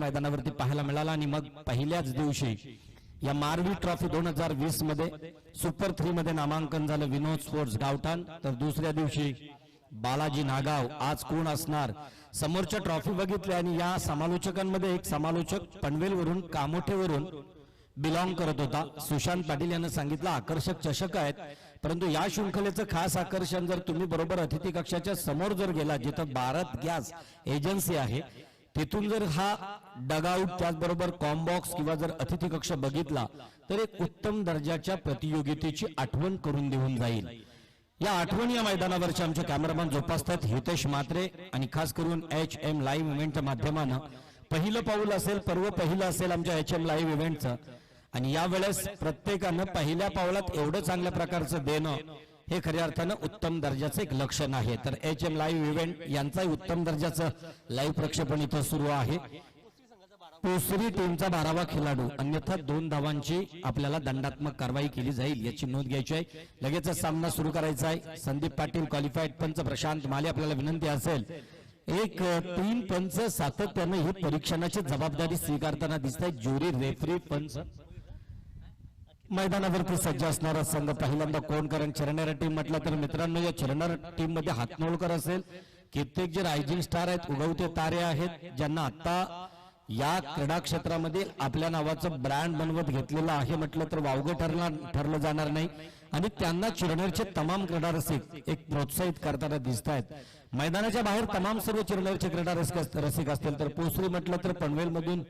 मैदानावरती पाहायला मिळाला आणि मग पहिल्याच दिवशी या मारवी ट्रॉफी 2020 मध्ये सुपर 3 मध्ये नामांकन झालं विनोद स्पोर्ट्स गावठाण। तर दुसऱ्या दिवशी बालाजी नागाव आज कोण असणार समोरच्या ट्रॉफी बघितल्या आणि या समालोचकांमध्ये एक समालोचक पनवेलवरून कामोठेवरून बिलॉंग करत होता। सुशांत पाटील यांनी सांगितलं आकर्षक चषक आहेत, परंतु या शृंखलेचं खास आकर्षण जर तुम्ही बरोबर अतिथी कक्षाच्या समोर जर गेला जिथं भारत गॅस एजन्सी आहे तिथून जर हा डगआउट त्याचबरोबर कॉम्बॉक्स किंवा जर अतिथी कक्ष बघितला तर एक उत्तम दर्जाच्या प्रतियोगितेची आठवण करून देऊन जाईल। या आठवणी या मैदानावरचे आमचे कॅमेरामॅन जोपासतात हितेश मात्रे आणि खास करून HM लाईव्ह इव्हेंटच्या माध्यमानं पहिलं पाऊल असेल, पर्व पहिलं असेल आमच्या HM लाईव्ह इव्हेंटचं आणि यावेळेस प्रत्येकानं पहिल्या पावलात एवढं चांगल्या प्रकारचं देणं हे खऱ्या अर्थानं उत्तम दर्जाचं एक लक्षण आहे। तर HM लाईव्ह इव्हेंट यांचाही उत्तम दर्जाचं लाईव्ह प्रक्षेपण इथं सुरू आहे। पोसरी टीमचा 12वा खेळाडू अन्यथा 2 धावांची आपल्याला दंडात्मक कारवाई केली जाईल याची नोंद घ्यायची आहे। लगेचच सामना सुरू करायचा आहे। संदीप पाटील क्वालिफाईड पंच प्रशांत माले आपल्याला विनंती असेल एक 3 पंच सातत्याने ही परीक्षणाची जबाबदारी स्वीकारताना दिसत आहेत। ज्युरी रेफरी पंच मैदानावरती सज्ज असणारा संघ पहिल्यांदा कोण कारण चिरणारा टीम म्हटलं तर मित्रांनो या चिरणारा टीम मध्ये हातनोळकर असेल, कित्येक जे रायझिंग स्टार आहेत उगवते तारे आहेत ज्यांना आता या क्रीडा क्षेत्रामध्ये आपल्या नावाचं ब्रँड बनवत घेतलेलं आहे म्हटलं तर वावगं ठरलं जाणार नाही आणि त्यांना चिरनेरचे तमाम क्रीडा रसिक एक प्रोत्साहित करताना दिसत आहेत। मैदानाच्या बाहेर तमाम सर्व चिरनेरचे क्रीडा रसिक असतील तर पोसरी म्हटलं तर पनवेल मधून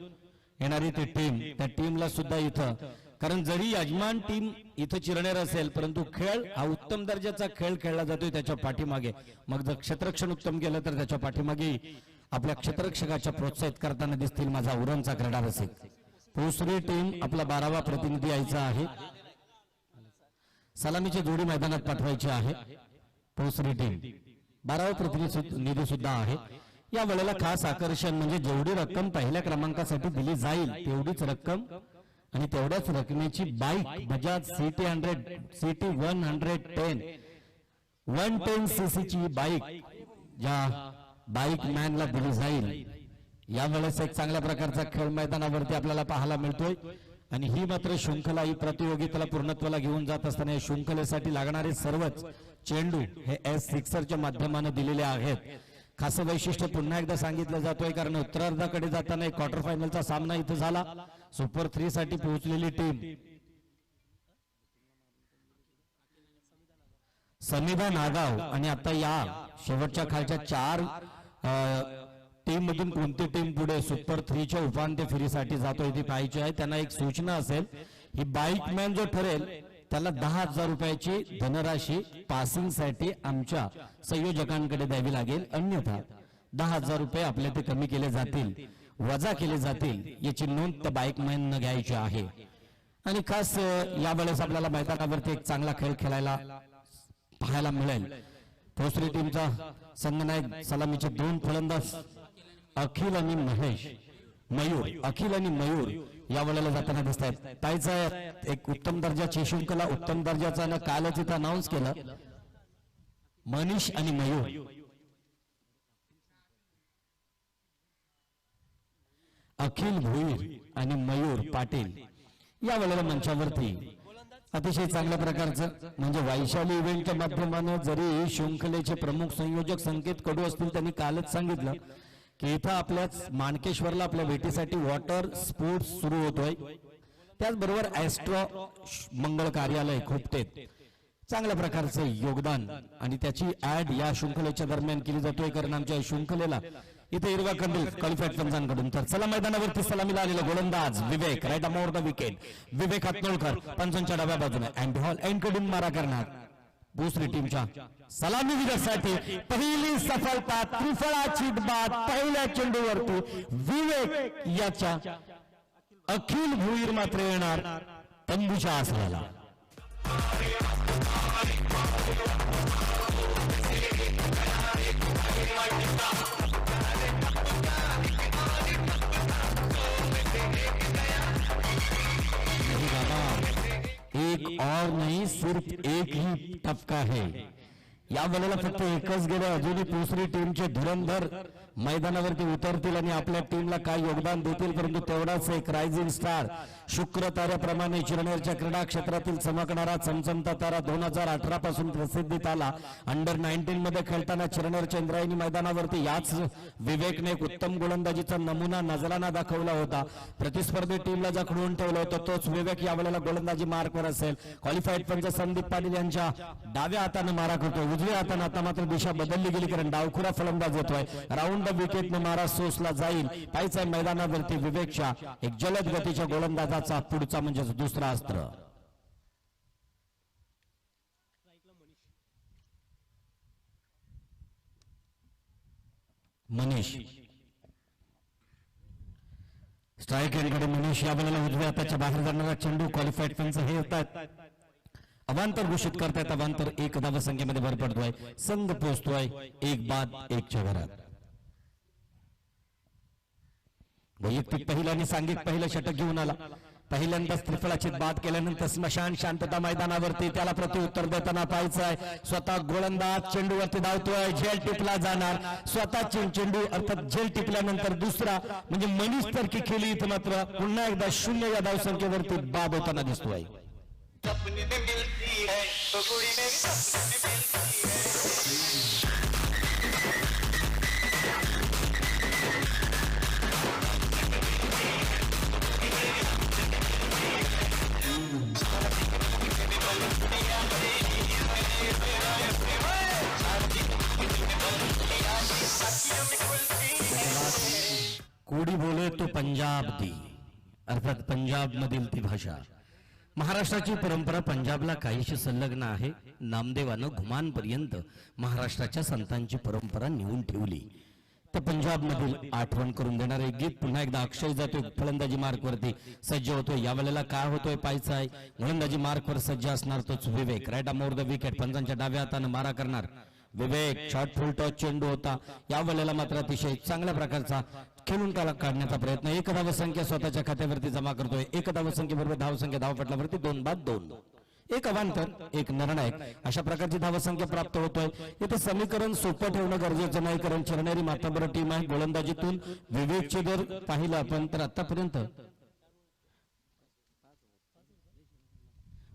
येणारी ती टीम त्या टीमला सुद्धा इथं कारण जरी यजमान टीम इथं चिरनेर असेल परंतु खेळ हा उत्तम दर्जाचा खेळ खेळला जातोय त्याच्या पाठीमागे मग जर क्षेत्ररक्षण उत्तम केलं तर त्याच्या पाठीमागे आपल्या क्षेत्ररक्षकाच्या प्रोत्साहित करताना दिसतील माझा उरणचा क्रीडा रसिक। पोसरी टीम आपला 12वा प्रतिनिधी यायचा आहे। सलामीची जोडी मैदानात पाठवायची आहे। पोसरी टीम 12वा प्रतिनिधी सुद्धा आहे। या वेळेला खास आकर्षण म्हणजे जेवढी रक्कम पहिल्या क्रमांकासाठी दिली जाईल तेवढीच रक्कम आणि तेवढ्याच रकमेची बाईक बजाज CT 110 सीसी ची बाईक ज्या बाईक मॅनला दिली जाईल। यावेळेस एक चांगल्या प्रकारचा खेळ मैदानावरती आपल्याला पाहायला मिळतोय आणि ही मात्र शृंखला ही प्रतियोगितेला पूर्णत्वाला घेऊन जात असताना या शृंखलेसाठी लागणारे सर्वच चेंडू हे S6च्या माध्यमाने दिलेले आहेत। खास वैशिष्ट्य पुन्हा एकदा सांगितलं जातोय कारण उत्तरार्धाकडे जाताना एक क्वार्टर फायनलचा सामना इथं झाला। सुपर 3 साठी पोहोचलेली टीम समिधा नागाव आणि आता या शेवटच्या खालच्या 4 टीम मधून कोणती टीम पुढे सुपर 3 च्या उपांत्य फेरीसाठी जातोय ती पाहायची आहे। त्यांना एक सूचना असेल ही बाईक मॅन जो ठरेल त्याला 10,000 रुपयाची धनराशी पासिंग साठी आमच्या संयोजकांकडे द्यावी लागेल, अन्यथा 10,000 रुपये आपले ते कमी केले जातील वजा केले जातील याची नोंद त्या बाईक मॅन न घ्यायची आहे। आणि खास यावेळेस आपल्याला मैदानावरती एक चांगला खेळ खेळायला पाहायला मिळेल। पोसरी टीमचा संघनायक सलामीचे 2 फलंदाज अखिल आणि मयूर या वेळेला जाताना दिसत आहेत। ताईचा एक उत्तम दर्जाची शृंखला उत्तम दर्जाचा न कालच इथं अनाऊन्स केलं मनीष आणि मयूर अखिल भोईर आणि मयूर पाटील या वेळेला मंचावरती अतिशय चांगल्या प्रकारचं म्हणजे वैशाली इव्हेंटच्या माध्यमाने जरी शृंखलेचे प्रमुख संयोजक संकेत कडू असतील त्यांनी कालच सांगितलं की इथं आपल्याच माणकेश्वरला आपल्या भेटीसाठी वॉटर स्पोर्ट्स सुरू होतोय, त्याचबरोबर ॲस्ट्रो मंगळ कार्यालय खोपटेत चांगल्या प्रकारचं योगदान आणि त्याची ऍड या शृंखलेच्या दरम्यान केली जातोय कारण आमच्या शृंखलेला इथे हिरवा कंदील क्वालिफाईड पंचांकडून। तर चला मैदानावरती सलामीला आलेला गोलंदाज विवेक राईट अमोर द विकेट विवेक हातनोळकर पंचांच्या डाव्या बाजूने अँड हॉल एंडकडून मारा करणार दुसरी टीमच्या सलामीवीरासाठी पहिली सफलता त्रिफळाची बात पहिल्या चेंडूवरती विवेक याच्या अखिल भोईर मात्र येणार तंबूच्या आसऱ्याला। एक और नहीं सिर्फ एक ही टपका है या वेळेला फक्त एकच गेले अजूनही दुसरी टीमचे धुरंधर मैदानावरती उतरतील आणि आपल्या टीमला काय योगदान देतील, परंतु तेवढाच एक रायझिंग स्टार शुक्र ताऱ्याप्रमाणे चिरनेरच्या क्रीडा क्षेत्रातील चमकणारा चमचमता तारा 2018 पासून प्रसिद्धीत आला. अंडर 19 मध्ये खेळताना चिरनेरच्या इंद्रायणी मैदानावरती याच विवेकने एक उत्तम गोलंदाजीचा नमुना नजराना दाखवला होता. प्रतिस्पर्धी टीमला जखडून ठेवलं होतं. तोच विवेक यावेळेला गोलंदाजी मार्कवर असेल. क्वालिफाईड पंच संदीप पाटील यांच्या डाव्या हाताने मारा करतोय. उजव्या हाताने आता मात्र दिशा बदलली गेली, कारण डावखुरा फलंदाज येतोय. राऊंड विकेटने मारा सोसला जाईल. पायच्या मैदानावरती विवेकच्या एक जलद गतीच्या गोलंदाजाचा पुढचा म्हणजेच दुसरा अस्त्र. मनीष स्ट्राईक एंडकडे. मनीष या बॉलला उजव्या हाताच्या बाहेर जाणारा चेंडू क्वालिफाईड पंच हे होतात अवांतर घोषित करतायत. अवांतर 1 धावसंख्येमध्ये भर पडतोय. संघ पोहोचतोय 1 बाद 1 च्या घरात. वैयक्तिक पहिलं आणि सांघिक पहिलं षटक घेऊन आला. पहिल्यांदाच त्रिफळाची बाद केल्यानंतर स्मशान शांतता मैदानावरती त्याला प्रत्युत्तर देताना पाहायचंय. स्वतः गोलंदाज चेंडूवरती धावतोय. झेल टिपला जाणार. स्वतः चेंडू अर्थात झेल टिपल्यानंतर दुसरा म्हणजे मनीष तरकी केली, इथं मात्र पुन्हा एकदा 0 या धावसंख्येवरती बाद होताना दिसतोय. कोडी बोले तो पंजाब दी, अर्थात पंजाब मधील ती भाषा. महाराष्ट्राची परंपरा पंजाबला काहीशी संलग्न आहे. नामदेवानं घुमानपर्यंत महाराष्ट्राच्या संतांची परंपरा नेऊन ठेवली. तर पंजाब मधील आठवण करून देणारे गीत पुन्हा एकदा अक्षय जातोय. फलंदाजी मार्कवरती सज्ज होतोय. यावेळेला काय होतोय पाहायचं आहे. गोलंदाजी मार्कवर सज्ज असणार तोच Vivek. Right more the wicket. पंचांच्या डाव्या हाताने मारा करणार विवेक. शॉर्ट फुल टॉस चेंडू होता. यावेळेला मात्र अतिशय चांगल्या प्रकारचा खेळून काढण्याचा प्रयत्न. 1 धावसंख्या स्वतःच्या खात्यावरती जमा करतोय. 1 धावसंख्येबरोबर धावसंख्या धावपटलावरती 2 बाद 2. 1 अवांतर 1 निर्णायक अशा प्रकारची धावसंख्या प्राप्त होतोय. इथे समीकरण सोपं ठेवणं गरजेचं नाही, कारण चिरनेरी माताबर टीम आहे. गोलंदाजीतून विवेकचे जर पाहिलं आपण तर आतापर्यंत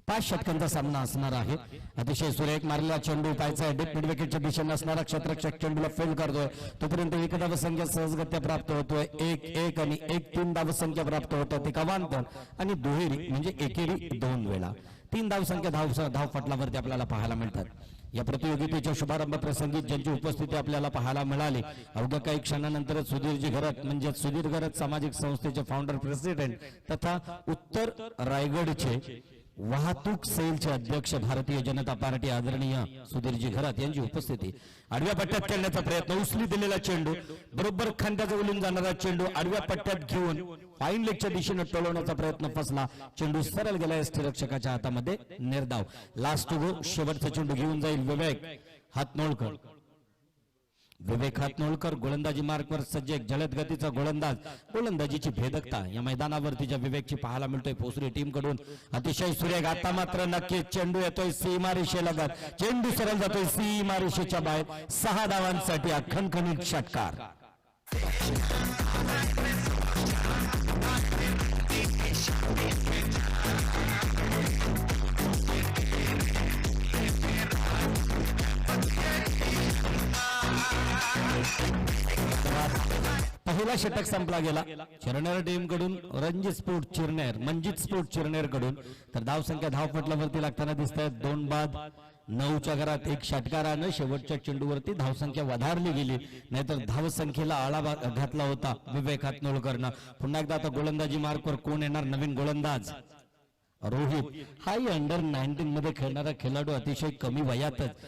5 षटकांचा सामना असणार आहे. अतिशय सुरेख मारलेला चेंडू पाहायचा. डीप मिड विकेटच्या दिशेने असणारा क्षेत्ररक्षक चेंडूला फेल करतोय. तोपर्यंत 1 धावसंख्या सहजगत्या प्राप्त होतोय. 1-1 आणि 1-3 धावसंख्या प्राप्त होतात. 1 अवांतर आणि दुहेरी म्हणजे एकेरी 2 वेळा 3 धावसंख्या धावपटलावरती आपल्याला पाहायला मिळतात. या प्रतियोगितेच्या शुभारंभ प्रसंगी ज्यांची उपस्थिती आपल्याला पाहायला मिळाली, अवघ्या काही क्षणानंतरच सुधीरजी घरत म्हणजे सुधीर घरत सामाजिक संस्थेचे फाउंडर प्रेसिडेंट तथा उत्तर रायगडचे वाहतूक सेलचे अध्यक्ष भारतीय जनता पार्टी आदरणीय सुधीरजी घरात यांची उपस्थिती. आडव्या पट्ट्यात खेळण्याचा प्रयत्न. उसली दिलेला चेंडू बरोबर खांद्याजवळून जाणारा चेंडू आडव्या पट्ट्यात घेऊन फाईन लेगच्या दिशेने टोलवण्याचा प्रयत्न फसला. चेंडू सरळ गेला यष्टीरक्षकाच्या हातामध्ये. निर्धाव. लास्ट गो शेवटचा चेंडू घेऊन जाईल विवेक हातनोळकर. विवेक हातनोळकर गोलंदाजी मार्कवर सज्ज. एक जलद गतीचा गोलंदाज. गोलंदाजीची भेदकता या मैदानावरती ज्या विवेकची पाहायला मिळतोय भोसरी टीम कडून अतिशय सुरेख. आता मात्र नक्कीच चेंडू येतोय सीमारेषेलगत. चेंडू सरळ जातोय सीमारेषेच्या बाहेर. 6 धावांसाठी खणखणीत षटकार. पहिला षटक संपला गेला चिरनेर टीम कडून. रणजित स्पोर्ट चिरनेर मंजित स्पोर्ट चिरनेर कडून तर धावसंख्या धावपटलावरती लागताना दिसत आहेत. 2 बाद 9च्या घरात 1 षटकारानं शेवटच्या चेंडूवरती धावसंख्या वधारली गेली, नाहीतर धावसंख्येला आळा घातला होता विवेक हातनोळकरनं. पुन्हा एकदा आता गोलंदाजी मार्कवर कोण येणार? नवीन गोलंदाज रोहित. हाही अंडर 19 मध्ये खेळणारा खेळाडू अतिशय कमी वयातच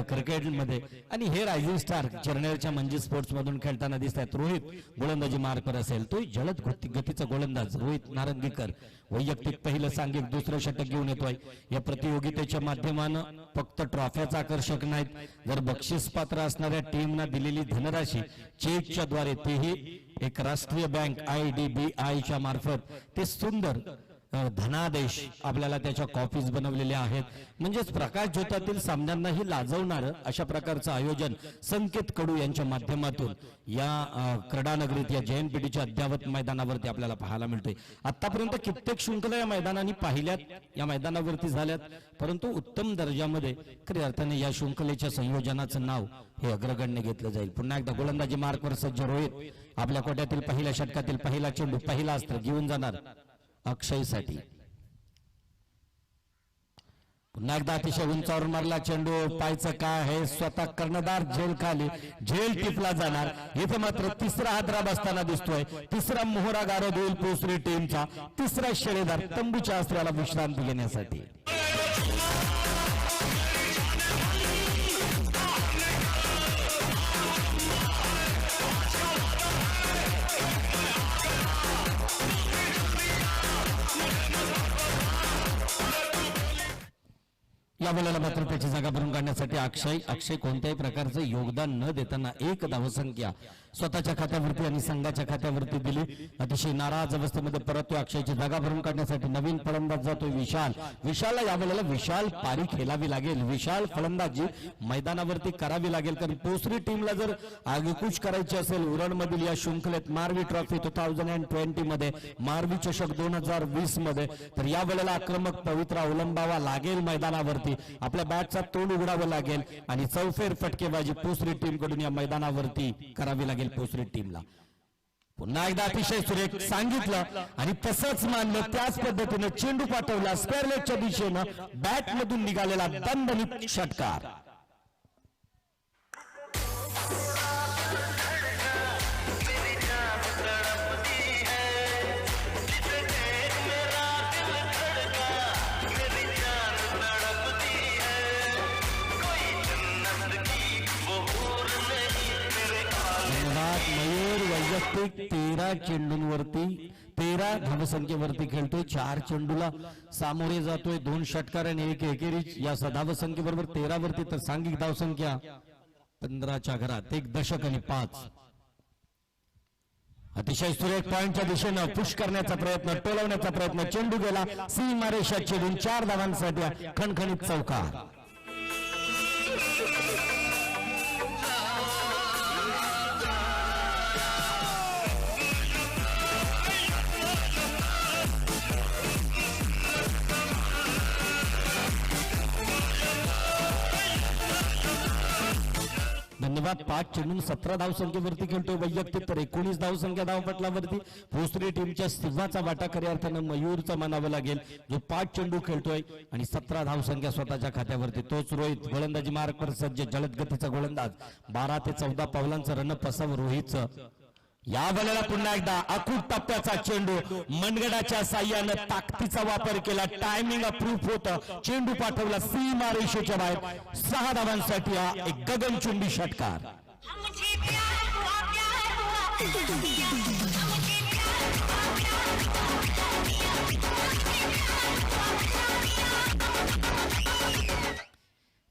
क्रिकेटमध्ये आणि हे रायझिंग स्टार चिरनेरच्या मंजित स्पोर्ट्स मधून खेळताना दिसत आहेत. रोहित गोलंदाजी मार्कवर असेल. तो जलद गतीचा गोलंदाज रोहित नारंगीकर. वैयक्तिक पहिलं सांघिक दुसरं षटक घेऊन येतोय. या प्रतियोगितेच्या माध्यमानं फक्त ट्रॉफ्याच आकर्षक नाहीत, जर बक्षीस पात्र असणाऱ्या टीमना दिलेली धनराशी चेकच्या द्वारे, तेही एक राष्ट्रीय बँक IDBI च्या मार्फत ते सुंदर धनादेश आपल्याला त्याच्या कॉपीज बनवलेल्या आहेत. म्हणजेच प्रकाश ज्योतातील सामन्यांनाही लाजवणारं अशा प्रकारचं आयोजन संकेत कडू यांच्या माध्यमातून या क्रीडानगरीत या JNPTच्या अद्यावत मैदानावरती आपल्याला पाहायला मिळते. आतापर्यंत कित्येक शृंखला या मैदानाने पाहिल्यात, या मैदानावरती झाल्यात, परंतु उत्तम दर्जामध्ये खऱ्या अर्थाने या शृंखलेच्या संयोजनाचं नाव हे अग्रगण्य घेतलं जाईल. पुन्हा एकदा गोलंदाजी मार्कवर सज्ज रोहित आपल्या कोट्यातील पहिल्या षटकातील पहिला चेंडू पहिला अस्त्र घेऊन जाणार अक्षयसाठी. पुन्हा एकदा अतिशय उंचावर मारला चेंडू, पायचं काय आहे, स्वतः कर्णधार झेल खाली, झेल टिपला जाणार. इथे मात्र तिसरा हादरा बसताना दिसतोय, तिसरा मोहरा गारद होईल पोसरी टीमचा, तिसरा शेळेदार तंबूच्या अस्त्राला विश्रांती घेण्यासाठी. या बोलायला मात्र त्याची जागा भरून काढण्यासाठी अक्षय कोणत्याही प्रकारचं योगदान न देताना एक धावसंख्या स्वतःच्या खात्यावरती आणि संघाच्या खात्यावरती दिली. अतिशय नाराज अवस्थेमध्ये परत अक्षयची जागा भरून काढण्यासाठी नवीन फलंदाज जातोय विशालला या वेळेला विशाल पारी खेळावी लागेल, विशाल फलंदाजी मैदानावरती करावी लागेल. कारण पोसरी टीमला जर आगेकूच करायची असेल उरणमधील या शृंखलेत मारवी ट्रॉफी 2020 मध्ये, मारवी चषक 2020 मध्ये, तर या वेळेला आक्रमक पवित्रा अवलंबावा लागेल मैदानावरती. आपल्या बॅटचा तोंड उघडावं लागेल आणि चौफेर फटकेबाजी पोसरी टीम कडून या मैदानावरती करावी लागेल पोसरी टीमला. पुन्हा एकदा अतिशय सुरेख सांगितलं आणि तसंच मानलं, त्याच पद्धतीने चेंडू पाठवला स्क्वेअर लेगच्या दिशेनं, बॅट मधून निघालेला दणदणीत षटकार. मयूर वैयक्तिक 13 चेंडूंवरती 13 धावसंख्येवरती खेळतोय, 4 चेंडूला सामोरे जातोय, 2 षटकार आणि 1 एकेरीच. या धावसंख्येबरोबर 13 वरती तर सांघिक धावसंख्या 15च्या घरात, 1 दशक आणि 5. अतिशय सुरेख पॉइंटच्या दिशेनं पुश करण्याचा प्रयत्न, टोलवण्याचा प्रयत्न, चेंडू गेला सीमारेषा छेदून 4 धावांसाठी खणखणीत चौकार. धन्यवाद. 5 चेंडून 17 धावसंख्येवरती खेळतोय वैयक्तिक, तर 19 धावसंख्या धावपटलावरती पोसरी टीमच्या सिंहाचा वाटा खऱ्या अर्थानं मयूरचा मानावं लागेल, जो 5 चेंडू खेळतोय आणि 17 धावसंख्या स्वतःच्या खात्यावरती. तोच रोहित गोलंदाजी मार्कवर सज्ज, जलद गतीचा गोलंदाज, 12 ते 14 पावलांचं रणप असावं रोहितचं. या वेळेला पुन्हा एकदा अकूट टप्प्याचा चेंडू, मनगडाच्या साह्यानं ताकदीचा वापर केला, टायमिंग अप्रूव्ह होतं, चेंडू पाठवला सीमारेषेच्या बाहेर. 6 धावांसाठी हा एक गगनचुंबी षटकार.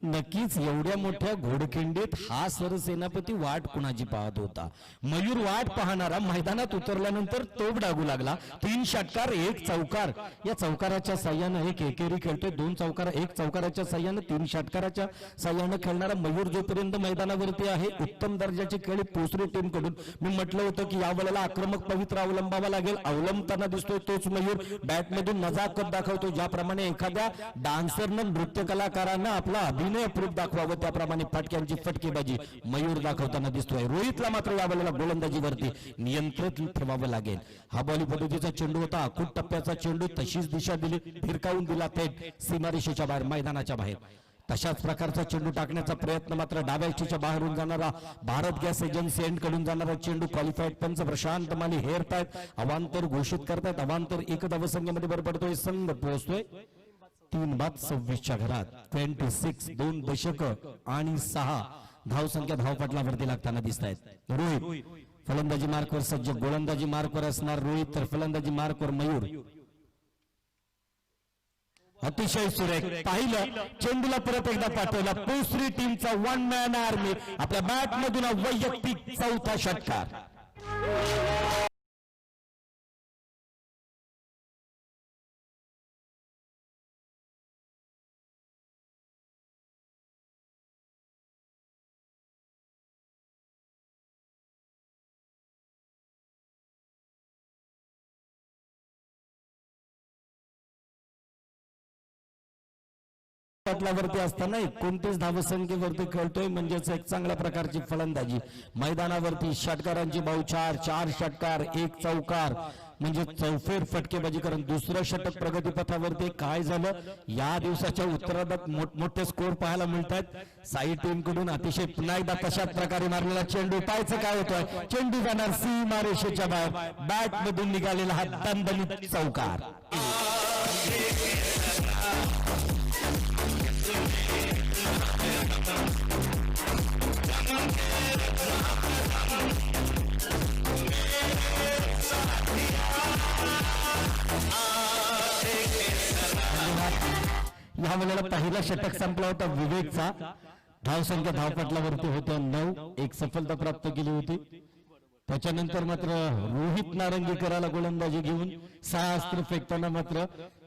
नक्कीच एवढ्या मोठ्या घोडखिंडीत हा सरसेनापती वाट कुणाची पाहत होता? मयूर वाट पाहणारा मैदानात उतरल्यानंतर तोफ डागू लागला. 3 षटकार 1 चौकार, या चौकाराच्या साह्यानं 1 एकेरी खेळतोय, 2 चौकार 1 चौकाराच्या साह्यानं 3 षटकाराच्या साह्यानं खेळणारा मयूर जोपर्यंत मैदानावरती आहे, उत्तम दर्जाची खेळी पोसरी टीम कडून. मी म्हटलं होतं की या वेळेला आक्रमक पवित्र अवलंबावा लागेल, अवलंबताना दिसतोय तोच मयूर. बॅटमधून नजाकत दाखवतो, ज्याप्रमाणे एखाद्या डान्सरनं नृत्य कलाकारांना आपला अभिनय प्रूफ दाखवावं, त्याप्रमाणे फटक्यांची फटकेबाजी मयूर दाखवताना दिसतोय. रोहितला मात्र या वेळेला गोलंदाजीवरती नियंत्रित ठेवावं लागेल. हा बॉली पद्धतीचा चेंडू होता, अकूट टप्प्याचा चेंडू, तशीच दिशा दिली, फिरकावून दिला थेट सीमारेषेच्या बाहेर, मैदानाच्या बाहेर. तशाच प्रकारचा चेंडू टाकण्याचा प्रयत्न मात्र डाव्या इष्टीच्या बाहेरून जाणारा, भारत गॅस एजन्सी एंड कडून जाणारा चेंडू क्वालिफाईड पंच प्रशांत माली हेरतायत, अवांतर घोषित करतायत. अवांतर 1 धावसंख्येमध्ये भर पडतोय, संघ पोहोचतोय 3-26च्या घरात. 26 2 दशक आणि 6 धावसंख्या धावपटलावरती लागताना दिसत आहेत. रोहित फलंदाजी मार्कवर सज्ज, गोलंदाजी मार्कवर असणार रोहित, तर फलंदाजी मार्कवर मयूर. अतिशय सुरेख पाहिलं, चेंडूला परत एकदा पाठवला, पोसरी टीमचा 1 मॅन आर्मी, आपल्या बॅट मधून वैयक्तिक 4था षटकार. पटलावरती असताना 29 धावसंख्येवरती खेळतोय, म्हणजेच एक चांगल्या प्रकारची फलंदाजी. मैदानावरती षटकारांची बहुचार, 4 षटकार 1 चौकार, म्हणजे चौफेर फटकेबाजी करून दुसरं षटक प्रगतीपथावरती. काय झालं या दिवसाच्या उत्तरार्धात मोठमोठे स्कोर पाहायला मिळतात साई टीम कडून. अतिशय पुन्हा एकदा तशाच प्रकारे मारलेला चेंडू, पाहायचं काय होतोय, चेंडू जाणार सीमारेषेच्या बाहेर, बॅट मधून निघालेला हा दणदणीत चौकार. या वेळेला पहिला षटक संपला होता विवेकचा. धावसंख्या धावपटलावरती होत्या 9, एक सफलता प्राप्त केली होती. त्याच्यानंतर मात्र रोहित नारंगीकराला गोलंदाजी घेऊन 6 अस्त्र फेकताना मात्र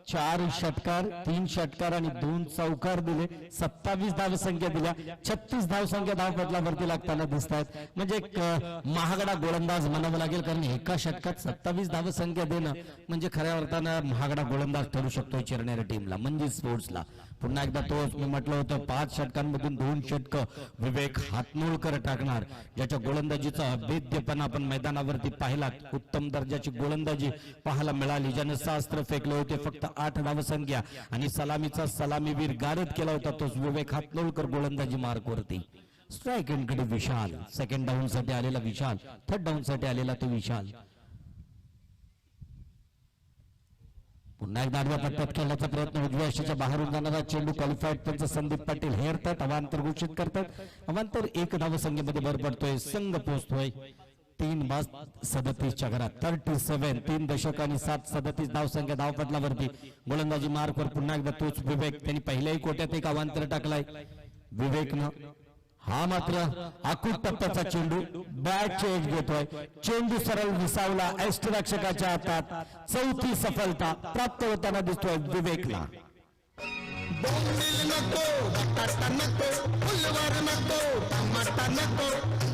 4 षटकार 3 षटकार आणि 2 चौकार दिले. 27 धावसंख्या दिल्या, 36 धावसंख्या धावपटलावरती लागताना दिसत आहेत. म्हणजे एक महागडा गोलंदाज म्हणावं लागेल, कारण एका षटकात 27 धावसंख्या देणं म्हणजे खऱ्या अर्थानं महागडा गोलंदाज ठरू शकतो चिरणाऱ्या टीमला म्हणजे स्पोर्ट्सला. पुन्हा एकदा तोच मी म्हटलं होतं, 5 षटकांमधून 2 षटक विवेक हातनोळकर टाकणार, ज्याच्या गोलंदाजीचा अभेद्यपणा आपण मैदानावरती पाहिला. उत्तम दर्जाची गोलंदाजी पाहायला मिळाली, ज्याने 6 अस्त्र फेकले होते, फक्त 8 धावसंख्या आणि सलामीचा सलामीवीर गारद केला होता तोच विवेक हातनोळकर गोलंदाजी मार्कवरती. स्ट्राईक एंडकडे विशाल, सेकंड डाऊन साठी आलेला विशाल, थर्ड डाऊन साठी आलेला तो विशाल. पुन्हा एकदा आडव्या पट्ट्यात खेळण्याचा प्रयत्न, उजव्या अशीच्या बाहेरून जाणारा चेंडू क्वालिफाईड पंच संदीप पाटील हेरतात, अवांतर घोषित करतात. अवांतर 1 धावसंख्येमध्ये भर पडतोय, संघ पोहोचतोय 3:37 च्या घरात. 37 3 दशक आणि 7:37 धावसंख्या धावपटलावरती. गोलंदाजी मार्कवर पुन्हा एकदा तोच विवेक, त्यांनी पहिल्याही कोट्यात एक अवांतर टाकलाय विवेकनं. हा मात्र आखूट टप्प्याचा चेंडू, बॅटचे एज घेतोय, चेंडू सरळ विसावला यष्टिरक्षकाच्या हातात. 4थी सफलता प्राप्त होताना दिसतोय विवेकला. नको बटाटा नको, फुलवार नको, टमाटा नको,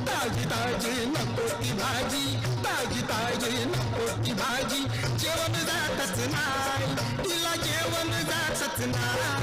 ताजी ताजी नको ती भाजी, ताजी ताजी नको ती भाजी. जेवण जातच नाही तिला, जेवण जातच नाही.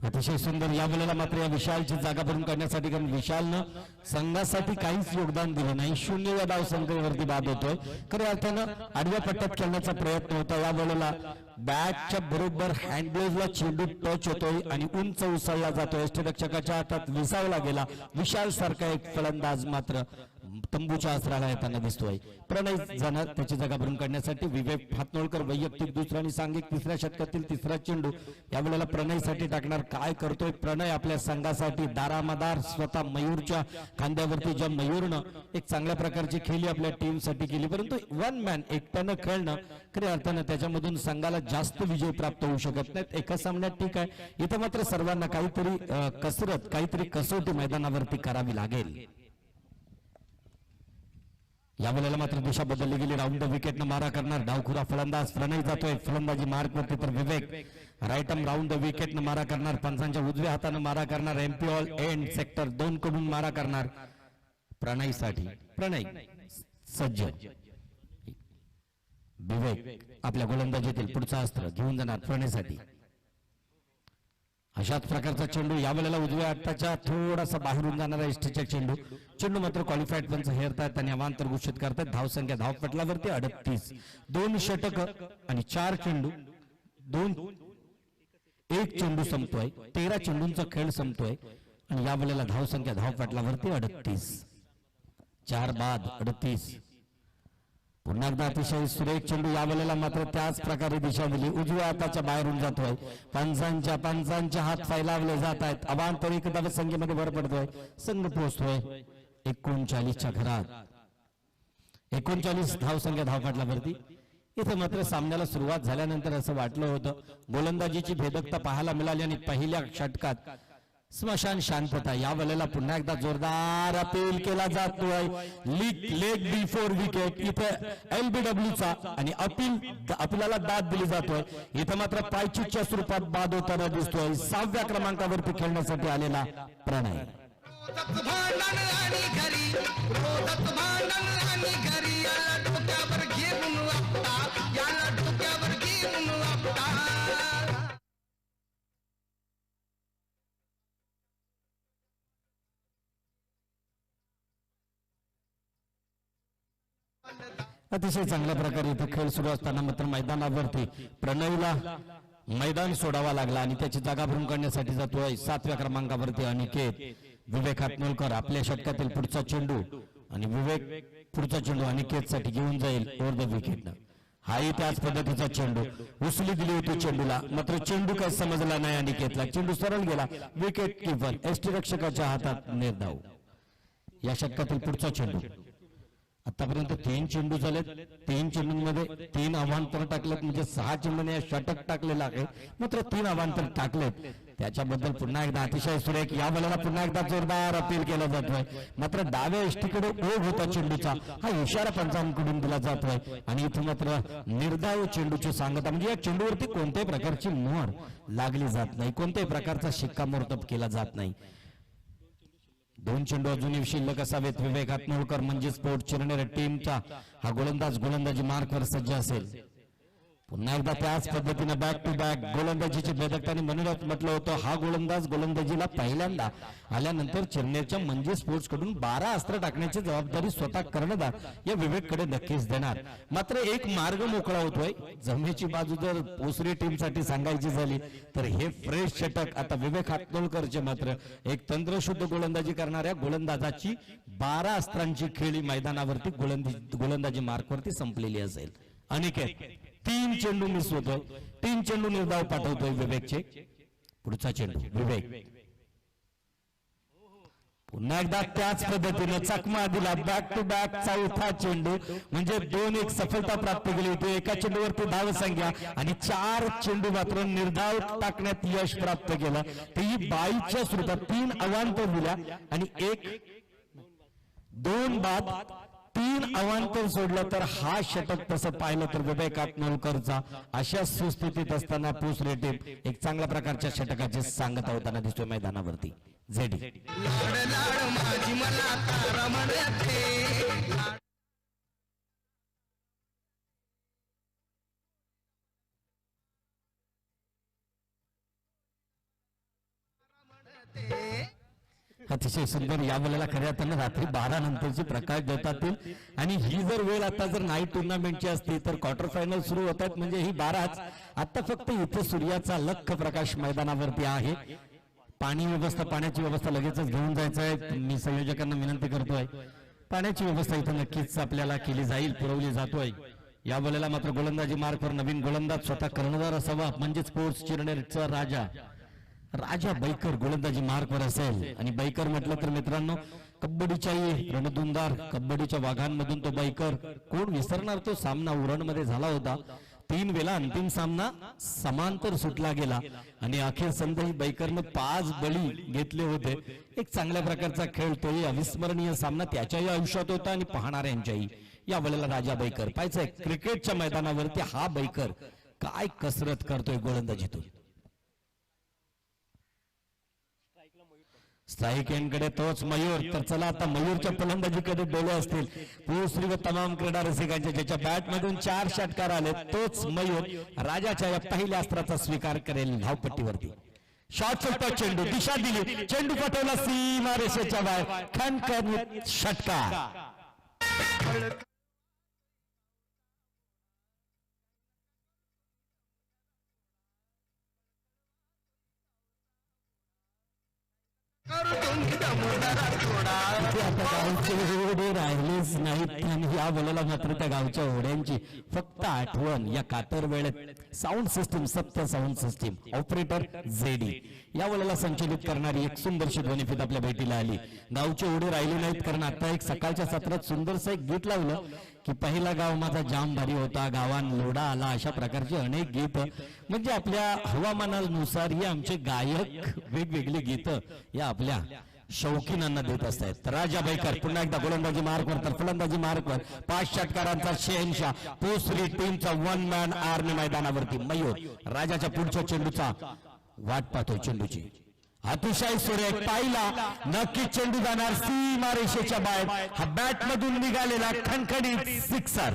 अतिशय सुंदर. या वेळेला मात्र या विशालची जागा भरून काढण्यासाठी, कारण विशालनं संघासाठी काहीच योगदान दिलं नाही, 0व्या धावसंख्येवरती बाद होतोय. खऱ्या अर्थानं आडव्या पट्ट्यात खेळण्याचा प्रयत्न होता. या वेळेला बॅटच्या बरोबर हँडग्लोव्हला चेंडू टच होतोय आणि उंच उसळला जातोय, यष्टिरक्षकाच्या हातात विसावला गेला. विशाल सारखा एक फलंदाज मात्र तंबूच्या आसराला येताना दिसतोय. प्रणय जाणार त्याची जागा भरून काढण्यासाठी. विवेक हातनोळकर वैयक्तिक दुसरा आणि सांघिक तिसऱ्या षटकातील तिसरा चेंडू या वेळेला प्रणयसाठी टाकणार. काय करतोय प्रणय आपल्या संघासाठी, दारामदार स्वतः मयूरच्या खांद्यावरती. ज्या मयूरनं एक चांगल्या प्रकारची खेळी आपल्या टीमसाठी केली, परंतु 1 मॅन एकट्यानं खेळणं खऱ्या अर्थानं त्याच्यामधून संघाला जास्त विजय प्राप्त होऊ शकत नाहीत. एका सामन्यात ठीक आहे, इथं मात्र सर्वांना काहीतरी कसरत, काहीतरी कसोटी मैदानावरती करावी लागेल. या वेळेला मात्र दिशा बदलली गेली. राऊंड द विकेटनं मारा करणार डावखुरा फलंदाज प्रणय जातोय फलंदाजी मार्कवरती, तर विवेक राईट आर्म राऊंड द विकेटनं मारा करणार. पंचांच्या उजव्या हातानं मारा करणार. एमपी ऑल एंड सेक्टर 2 कडून मारा करणार प्रणयसाठी. प्रणय सज्ज. विवेक आपल्या गोलंदाजीतील पुढचा अस्त्र घेऊन जाणार प्रणयसाठी. अशाच प्रकारचा चेंडू या वेळेला उजव्या हाताच्या थोडासा बाहेरून जाणारा एसटीचा चेंडू मात्र क्वालिफाईड पंच हेरतात आणि अवांतर घोषित करतात. धावसंख्या धावपटलावरती 38. 2 षटक आणि 4 चेंडू, 1 चेंडू संपतोय. 13 चेंडूंचा खेळ संपतोय आणि या वेळेला धावसंख्या धावपटलावरती 38. 4 बाद 38. पुन्हा एकदा अतिशय सुरेख चेंडू. या वेळेला मात्र त्याच प्रकारे दिशा दिली, उजव्या हाताच्या बाहेरून जातोय. पंचांच्या हात फैलावले जात आहेत. अवांतर 1 धावसंख्येमध्ये भर पडतोय. संघ पोहोचतोय 39च्या घरात. 39 धावसंख्या धावपटलावरती. इथं मात्र सामन्याला सुरुवात झाल्यानंतर असं वाटलं होतं गोलंदाजीची भेदकता पाहायला मिळाली आणि पहिल्या षटकात स्मशान शांतता. या वेळेला पुन्हा एकदा जोरदार अपील केला जातोय. लेग बिफोर विकेट इथे LBWचा आणि अपीलाला दाद दिली जातोय. इथं मात्र पायचीच्या स्वरूपात बाद होताना दिसतोय 6व्या क्रमांकावरती खेळण्यासाठी आलेला प्रणय. अतिशय चांगल्या प्रकारे इथे खेळ सुरू असताना मात्र मैदानावरती प्रणयला मैदान सोडावा लागला आणि त्याची जागा भरून काढण्यासाठी जातोय 7व्या क्रमांकावरती अनिकेत. विवेक हातनोलकर आपल्या षटकातील पुढचा चेंडू आणि विवेक पुढचा चेंडू अनिकेत साठी घेऊन जाईल ओव्हर द विकेट. हाही त्याच पद्धतीचा चेंडू उचली दिली होती चेंडूला, मात्र चेंडू काय समजला नाही अनिकेतला. चेंडू सरळ गेला विकेट किपर यष्टीरक्षकाच्या हातात निर्धाव. या षटकातील पुढचा चेंडू. आतापर्यंत 3 चेंडू झालेत, 3 चेंडूंमध्ये 3 अवांतर टाकलेत, म्हणजे 6 चेंडूने षटक टाकलेलं आहे, मात्र 3 अवांतर टाकलेत. त्याच्याबद्दल पुन्हा एकदा अतिशय सुरेख या बॉलला पुन्हा एकदा जोरदार अपील केला जातोय. मात्र डाव्या यष्टीकडे ओघ होता चेंडूचा, हा इशारा पंचांकडून दिला जातोय आणि इथे मात्र निर्धाव चेंडूची सांगता, म्हणजे या चेंडूवरती कोणत्याही प्रकारची मोहर लागली जात नाही, कोणत्याही प्रकारचा शिक्कामोर्तब केला जात नाही. 2 चेंडू अजूनही शिल्लक असावेत. विवेक हातनोलकर म्हणजे स्पोर्ट चिरनेर टीमचा हा गोलंदाजी मार्कवर सज्ज असेल. पुन्हा एकदा त्याच पद्धतीने बॅक टू बॅक गोलंदाजीची बेदकताने म्हणूनच म्हटलं होतं हा गोलंदाजीला पहिल्यांदा आल्यानंतर चिरनेरच्या म्हणजे स्पोर्ट्स कडून 12 अस्त्र टाकण्याची जबाबदारी स्वतः कर्णधार या विवेककडे नक्कीच देणार. मात्र एक मार्ग मोकळा होतोय. जमेची बाजू जर पोसरी टीमसाठी सांगायची झाली तर हे फ्रेश षटक आता विवेक हातनोलकरचे मात्र एक तंत्रशुद्ध गोलंदाजी करणाऱ्या गोलंदाजाची 12 अस्त्रांची खेळी मैदानावरती गोलंदाजी मार्कवरती संपलेली असेल. अनिकेत 3 चेंडू मिस होतोय, 3 चेंडू निर्धाव पाठवतोय विवेकचे. पुढचा चेंडू विवेक पुन्हा एकदा त्याच पद्धतीने चकमा दिला. बॅक टू बॅक चौथा चेंडू म्हणजे 2-1 सफलता प्राप्त केली होती. एका चेंडूवरती धाव संख्या आणि 4 चेंडू मात्र निर्धाव टाकण्यात यश प्राप्त केलं. तेही 22च्या स्वरूपात 3 अवांतर दिल्या आणि 2 बाद 3 अवांतर सोडलं तर हा षटक तसं पाहिलं तर विवेक हातनोलकरचा अशा सुस्थितीत असताना पोसरे टीम एक चांगल्या प्रकारच्या षटकाची सांगता होताना दिसतोय मैदानावरती. झेडी अतिशय सुंदर या वेळेला खऱ्या अर्थानं रात्री 12 नंतरची प्रकाश देतात आणि ही जर वेळ आता जर नाईट टुर्नामेंटची असती तर क्वार्टर फायनल सुरू होतात, म्हणजे ही 12च. आता फक्त इथे सूर्याचा लख प्रकाश मैदानावरती आहे. पाण्याची व्यवस्था लगेचच घेऊन जायचं आहे. मी संयोजकांना विनंती करतोय पाण्याची व्यवस्था इथे नक्कीच आपल्याला केली जाईल, पुरवली जातोय. या वेळेला मात्र गोलंदाजी मार्कवर नवीन गोलंदाज स्वतः कर्णधार असावा, म्हणजे स्पोर्ट्स चिरनेरचा राजा बैकर गोलंदाजी मार्कवर असेल. आणि बैकर म्हटलं तर मित्रांनो कबड्डीच्याही रणधुंदार कबड्डीच्या वाघांमधून तो बैकर कोण विसरणार. तो सामना उरणमध्ये झाला होता, 3 वेळा अंतिम सामना समांतर सुटला गेला आणि अखेर संधी बैकरने 5 बळी घेतले होते. एक चांगल्या प्रकारचा खेळ, तोही अविस्मरणीय सामना त्याच्याही आयुष्यात होता आणि पाहणाऱ्यांच्याही. या वेळेला राजा बैकर पाहायचंय क्रिकेटच्या मैदानावरती हा बैकर काय कसरत करतोय गोलंदाजीतून. स्ट्राईक एंडकडे तोच मयूर. तर चला आता मयूरच्या फलंदाजीकडे डोळे असतील भूश्री व तमाम क्रीडा रसिकांच्या. ज्याच्या बॅट मधून 4 षटकार आले तोच मयूर राजाच्या या पहिल्या अस्त्राचा स्वीकार करेल धावपट्टीवरती. शॉट चलतो, चेंडू दिशा दिली, चेंडू पाठवला सीमा रेषेच्या बाहेर, खणखणीत षटकार. राहिलेच नाहीत आणि या बोलायला मात्र त्या गावच्या ओढ्यांची फक्त आठवण. या कातर वेळेत साऊंड सिस्टीम, सत्य साऊंड सिस्टीम ऑपरेटर झेडी या वेळेला संचलित करणारी एक सुंदरशी ध्वनिफीत आपल्या भेटीला आली. गावचे ओढे राहिले नाहीत, कारण आता एक सकाळच्या सत्रात सुंदरसं एक गीत लावलं की पहिला गाव माझा जाम भारी होता, गावान लोढा आला, अशा प्रकारचे अनेक गीत म्हणजे आपल्या हवामानानुसार ही आमचे गायक वेगवेगळी गीत या आपल्या शौकीनांना देत असतात. राजा बैकर पुन्हा एकदा गोलंदाजी मार्कवर तर फलंदाजी मार्कवर 5 षटकारांचा शहेनशाह पोसरी टीमचा 1 मॅन आर्मी मैदानावरती. मयूर राजाच्या पुढच्या चेंडूचा वाट पाहतोय. चेंडूची अतिशय सुरेख पाहिला, नक्की चेंडू जाणार सीमा रेषेच्या बाहेर. हा बॅट मधून निघालेला खणखणीत सिक्सर.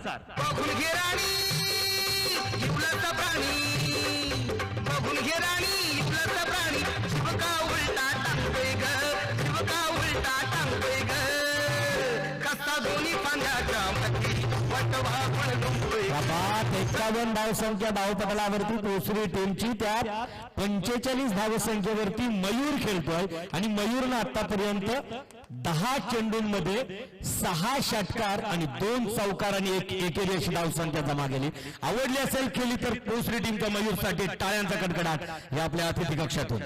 बात 51 धावसंख्या धावपटलावरती दुसरी टीमची, त्यात 45 धावसंख्येवरती मयूर खेळतोय आणि मयूरनं आतापर्यंत 10 चेंडूंमध्ये 6 षटकार आणि 2 चौकार आणि एक एकेरी अशी धावसंख्या जमा केली. आवडली असेल केली तर दुसरी टीमच्या मयूरसाठी टाळ्यांचा कडकडाट या आपल्या अतिथी कक्षातून.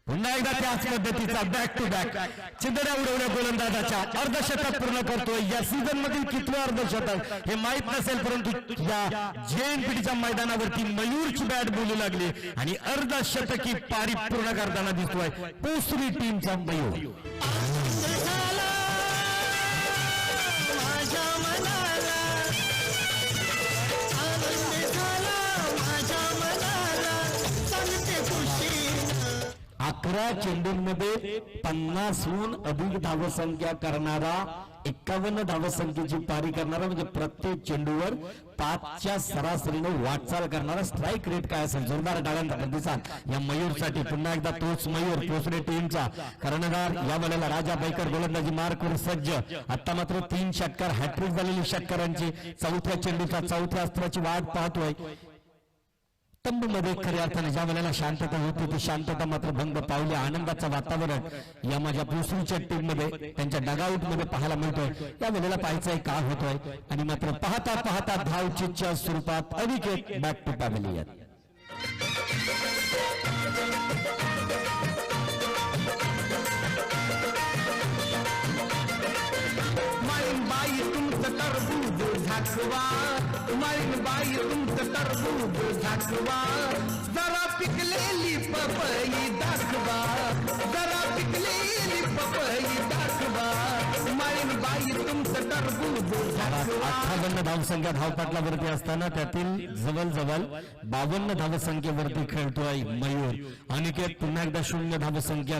पुन्हा एकदा त्याच पद्धतीचा बॅक टू बॅक चिंदड्या उडवल्या गोलंदाजाच्या अर्धशतक पूर्ण करतोय. या सीझन मधील कितवं अर्धशतक हे माहित नसेल, परंतु या JNPTच्या मैदानावरती मयूरची बॅट बोलू लागली आणि अर्धशतकी पारी पूर्ण करताना दिसतोय दुसरी टीमचा मयूर. अकरा चेंडूंमध्ये 50हून अधिक धावसंख्या करणारा, 51 धावसंख्येची पारी करणारा, म्हणजे प्रत्येक चेंडूवर 5च्या सरासरीने वाटचाल करणारा स्ट्राईक रेट काय असेल. जोरदार टाळ्यांचा प्रतिसाद या मयूरसाठी. पुन्हा एकदा तोच मयूर दुसऱ्या टीमचा कर्णधार या वेळेला राजा बैकर गोलंदाजी मार्कवर सज्ज. आता मात्र 3 षटकार हॅट्रिक झालेली षटकारांची. चौथ्या चेंडूचा चौथ्या अस्त्राची वाट पाहतोय. तंबूमध्ये खऱ्या अर्थाने ज्या वेळेला शांतता होती ती शांतता मात्र भंग पावली. आनंदाचं वातावरण या माझ्या दुसरीच्या टीम मध्ये त्यांच्या डगआउट मध्ये पाहायला मिळतोय. या वेळेला पाहायचंय का होतोय आणि मात्र पाहता पाहता धावचीच्या स्वरूपात अनिकेत बॅक टू पॅव्हिलियन. बाई तुमचं टरबूज झाकवा, बाई तुमचं टरबूज झाकवा, जरा पिकलेली पपई दाखवा, जरा पिकलेली पपई दाखवा, बाई तुमचं टरबूज झाकवा. 58 धावसंख्या धावपटलावरती असताना त्यातील जवळजवळ 52 धावसंख्येवरती खेळतोय मयूर. अनिकेत पुन्हा एकदा 0 धावसंख्या.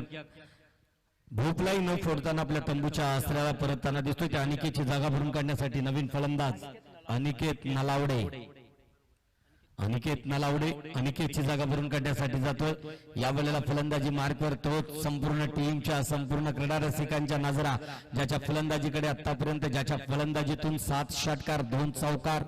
भोपलाई न फोडताना आपल्या तंबूच्या आश्रयाला परतताना दिसतोय. त्या अनिकेतची जागा भरून काढण्यासाठी नवीन फलंदाज अनिकेत नलावडे. अनिकेतची जागा भरून काढण्यासाठी जातोय. या वेळेला फलंदाजी मार्कवर तोच संपूर्ण टीमच्या संपूर्ण क्रीडा रसिकांच्या नजरा ज्याच्या फलंदाजीकडे आतापर्यंत, ज्याच्या फलंदाजीतून 7 षटकार 2 चौकार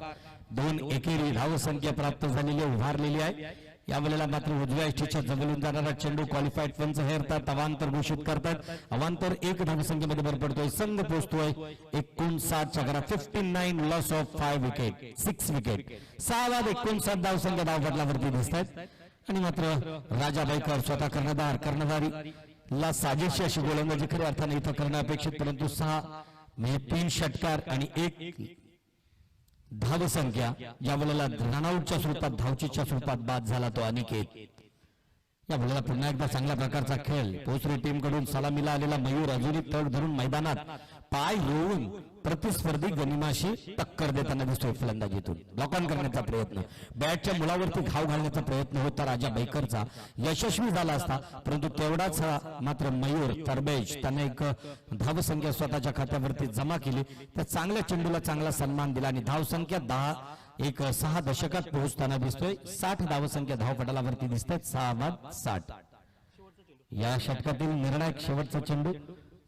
2 एकेरी धावसंख्या प्राप्त झालेली उभारलेली आहे. या वेळेला मात्र उजव्या इष्टीच्या जवळून जाणारा चेंडू क्वालिफाईड पंच हेरतात, अवांतर घोषित करतात. अवांतर 1 धावसंख्येमध्ये भर पडतोय. संघ पोहोचतोय 59च्या घरात. 59 लॉस ऑफ 5 विकेट 6 विकेट. 6 बाद 59 धावसंख्या धावपटलावरती दिसत आहेत. आणि मात्र राजा बैकर स्वतः कर्णधारीला साजेशी अशी गोलंदाजी खऱ्या अर्थाने इथं करणं अपेक्षित, परंतु 6 म्हणजे 3 षटकार आणि 1 धावसंख्या या वेळेला रनआउटच्या स्वरूपात धावचीच्या स्वरूपात बाद झाला तो अनिकेत. या वेळेला पुन्हा एकदा चांगल्या प्रकारचा खेळ. दुसरी टीम कडून सलामीला आलेला मयूर अजूनही तग धरून मैदानात पाय रोवून प्रतिस्पर्धी गनिमाशी टक्कर देताना दिसतोय. फलंदाजीतून ब्लॉक ऑन करण्याचा प्रयत्न, बॅटच्या मुळावरती घाव घालण्याचा प्रयत्न होता राजा बैकरचा, यशस्वी झाला असता, परंतु तेवढाच मात्र मयूर तरबेज त्याने एक धावसंख्या स्वतःच्या खात्यावरती जमा केली. त्या चांगल्या चेंडूला चांगला सन्मान दिला आणि धावसंख्या 6 दशकात पोहोचताना दिसतोय. 60 धावसंख्या धावपटलावरती दिसत 6 बाद 60. या षटकातील निर्णायक शेवटचा चेंडू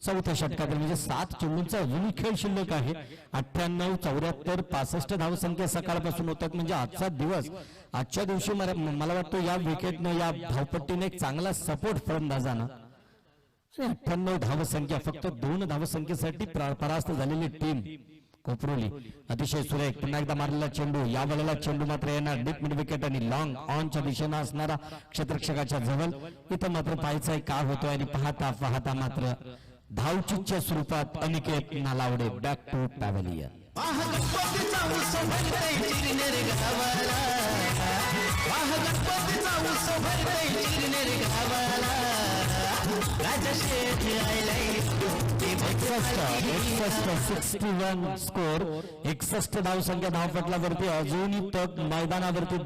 चौथ्या षटकातील, म्हणजे 7 चेंडूंचा अजूनही खेळ शिल्लक आहे. 98, 74, 65 धावसंख्या सकाळपासून होतात. म्हणजे आजचा दिवस, आजच्या दिवशी मला वाटतं या विकेटनं या धावपट्टीने एक चांगला सपोर्ट फलंदाजांना. 98 धावसंख्या, फक्त 2 धावसंख्येसाठी परास्त झालेली टीम कोपरोली. अतिशय सुरेख पुन्हा एकदा मारलेला चेंडू. या वेळेला चेंडू मात्र येणार डीप मिड विकेट आणि लॉंग ऑनच्या दिशेनं असणारा क्षेत्ररक्षकाच्या जवळ. इथं मात्र पाहायचंय का होतोय आणि पाहता पाहता मात्र धावचीच्या स्वरूपात Aniket Nalawade back to pavilion. Score 61 धावसंख्या धावपटलावरती अजूनही तग मैदानावरती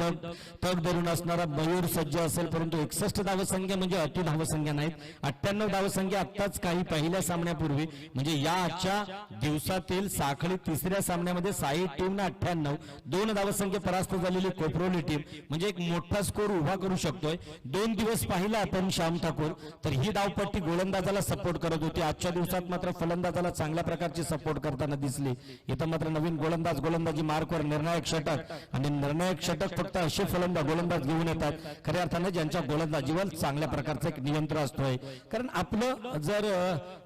तग धरून असणारा मयूर सज्ज असेल, परंतु 61 धावसंख्या म्हणजे अति धावसंख्या नाहीत. 98 धावसंख्या आत्ताच काही पहिल्या सामन्यापूर्वी, म्हणजे या आजच्या दिवसातील साखळी 3ऱ्या सामन्यामध्ये साई टीमनं 98 2 धावसंख्या परास्त झालेली कोपरोली टीम म्हणजे एक मोठा स्कोर उभा करू शकतोय. 2 दिवस पाहिला आपण श्याम ठाकूर तर ही धावपट्टी गोलंदाजाला सपोर्ट करत होती. आजच्या दिवसात मात्र फलंदाजाला चांगल्या प्रकारची सपोर्ट करताना दिसली. इथं मात्र नवीन गोलंदाजी मार्कवर निर्णायक षटक, आणि निर्णायक षटक फक्त असे गोलंदाज घेऊन येतात खऱ्या अर्थाने ज्यांच्या गोलंदाजीवर चांगल्या प्रकारचं एक नियंत्रण असतोय. कारण आपलं जर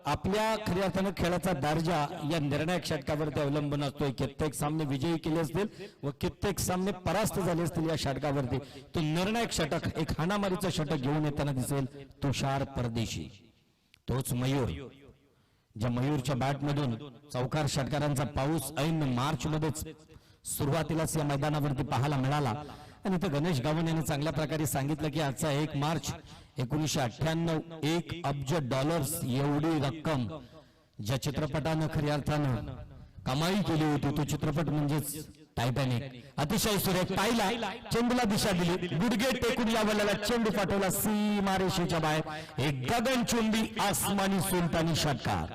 आपल्या खऱ्या अर्थानं खेळाचा दर्जा या निर्णायक षटकावरती अवलंबून असतोय. कित्येक सामने विजयी केले असतील व कित्येक सामने परास्त झाले असतील या षटकावरती. तो निर्णायक षटक एक हाणामारीचं षटक घेऊन येताना दिसेल तुषार परदेशी. तोच मयूर, ज्या मयूरच्या बॅटमधून चौकार षटकारांचा पाऊस ऐन मार्च मध्येच सुरुवातीलाच या मैदानावरती पाहायला मिळाला. आणि इथं गणेश गावण यांनी चांगल्या प्रकारे सांगितलं की आजचा 1 मार्च 1998 $1 अब्ज एवढी रक्कम ज्या चित्रपटानं खऱ्या अर्थानं कमाई केली होती तो चित्रपट म्हणजेच टायटॅनिक. अतिशय सुरेख पाहिला, चेंडूला दिशा दिली, गुडघे टेकून या बल्ल्याला चेंडू पाठवला सीमारेषेच्या बाहेर. एक गगनचुंबी आसमानी सुलतानी षटकार.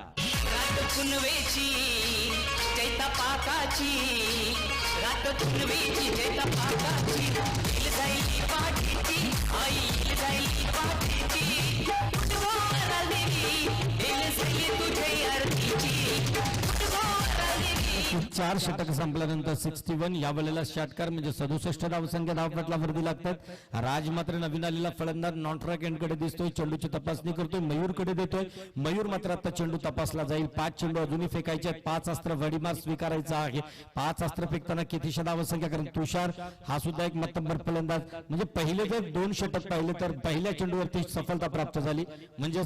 चार षटक संपल्यानंतर 61 या वेळेला षटकार म्हणजे 67 धावसंख्या धावपटलावरती लागतात. राज मात्र नवीन आलेला फलंदाज नॉन-स्ट्राइक एंडकडे दिसतोय, चेंडूची तपासणी करतोय, मयूरकडे देतोय. मयूर मात्र आता चेंडू तपासला जाईल. 5 चेंडू अजूनही फेकायचे आहेत, 5 अस्त्र वडीमार स्वीकारायचा आहे. 5 अस्त्र फेकताना कितीशा धावसंख्या, कारण तुषार हा सुद्धा एक मतंबर फलंदाज. म्हणजे पहिले जर 2 षटक पाहिले तर पहिल्या चेंडूवरती सफलता प्राप्त झाली. म्हणजे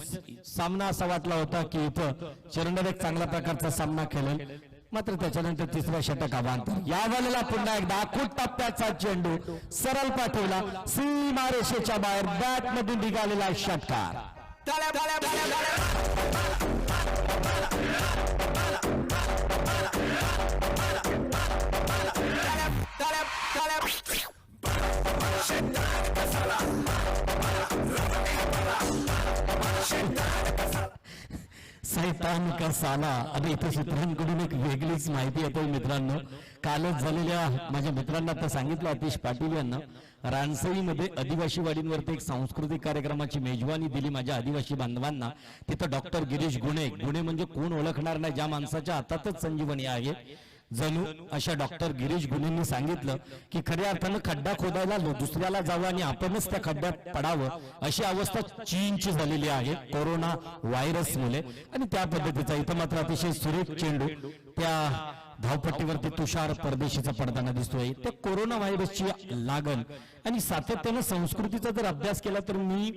सामना असा वाटला होता की इथं चेंडूवर एक चांगल्या प्रकारचा सामना खेळेल. मात्र त्याच्यानंतर तिसऱ्या षटक अवांतर. या वेळेला पुन्हा एकदा आखूट टप्प्याचा चेंडू सरळ पाठवला सीमारेषेच्या बाहेर. बॅट मधून निघालेला षटकार. सैतान का साला. आणि इथे सूत्रांकडून एक वेगळीच माहिती येते मित्रांनो. कालच झालेल्या माझ्या मित्रांना आता सांगितलं अतिश पाटील यांना, रानसईमध्ये आदिवासी वाडींवरती एक सांस्कृतिक कार्यक्रमाची मेजवानी दिली माझ्या आदिवासी बांधवांना. तिथं डॉक्टर गिरीश गुणे म्हणजे कोण ओळखणार नाही, ज्या माणसाच्या हातातच संजीवनी आहे जणू अशा डॉक्टर गिरीश गुणेंनी सांगितलं की खऱ्या अर्थानं खड्डा खोदायला दुसऱ्याला जावं आणि आपणच त्या खड्ड्यात पडावं अशी अवस्था चीनची झालेली आहे कोरोना व्हायरसमुळे. आणि त्या पद्धतीचा इथं मात्र अतिशय सुरेख चेंडू त्या धावपट्टीवरती तुषार परदेशीचा पडताना दिसतोय. त्या कोरोना व्हायरसची लागण आणि सातत्यानं संस्कृतीचा जर अभ्यास केला तर मी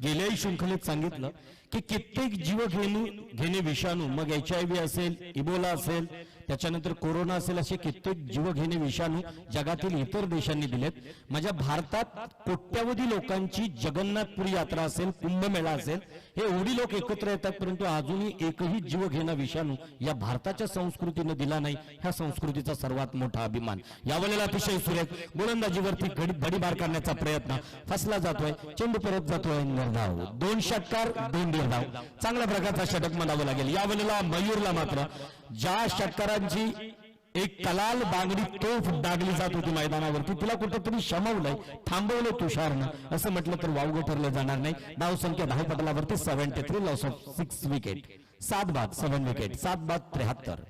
गेल्याही शृंखलेत सांगितलं की कित्येक जीव घेणे विषाणू, मग HIV असेल, इबोला असेल, त्याच्यानंतर कोरोना असेल, असे कित्येक जीव घेणे विषाणू जगातील इतर देशांनी दिलेत. माझ्या भारतात कोट्यावधी लोकांची जगन्नाथपुरी यात्रा असेल, कुंभमेळा असेल, हे एवढी लोक एकत्र येतात, परंतु अजूनही एकही जीव घेणा विषाणू या भारताच्या संस्कृतीने दिला नाही. ह्या संस्कृतीचा सर्वात मोठा अभिमान. यावेळेला अतिशय सुरेख गोलंदाजीवरती भडीमार करण्याचा प्रयत्न फसला जातोय. चेंडू परत जातोय निर्धाव. 2 षटकार 2 निर्धाव. चांगल्या प्रकारचा षटक म्हणावं लागेल. यावेळेला मयूरला मात्र ज्या षटकारांची एक कलाल बांगडी तोफ डागली जात होती मैदानावरती, तिला कुठेतरी शमवलंय, थांबवलं तुषारनं, असं म्हटलं तर वावगं ठरलं जाणार नाही. धावसंख्या धावपटलावरती 73, लॉस ऑफ 6 विकेट, 7 बाद 7 विकेट, 7 बाद 73.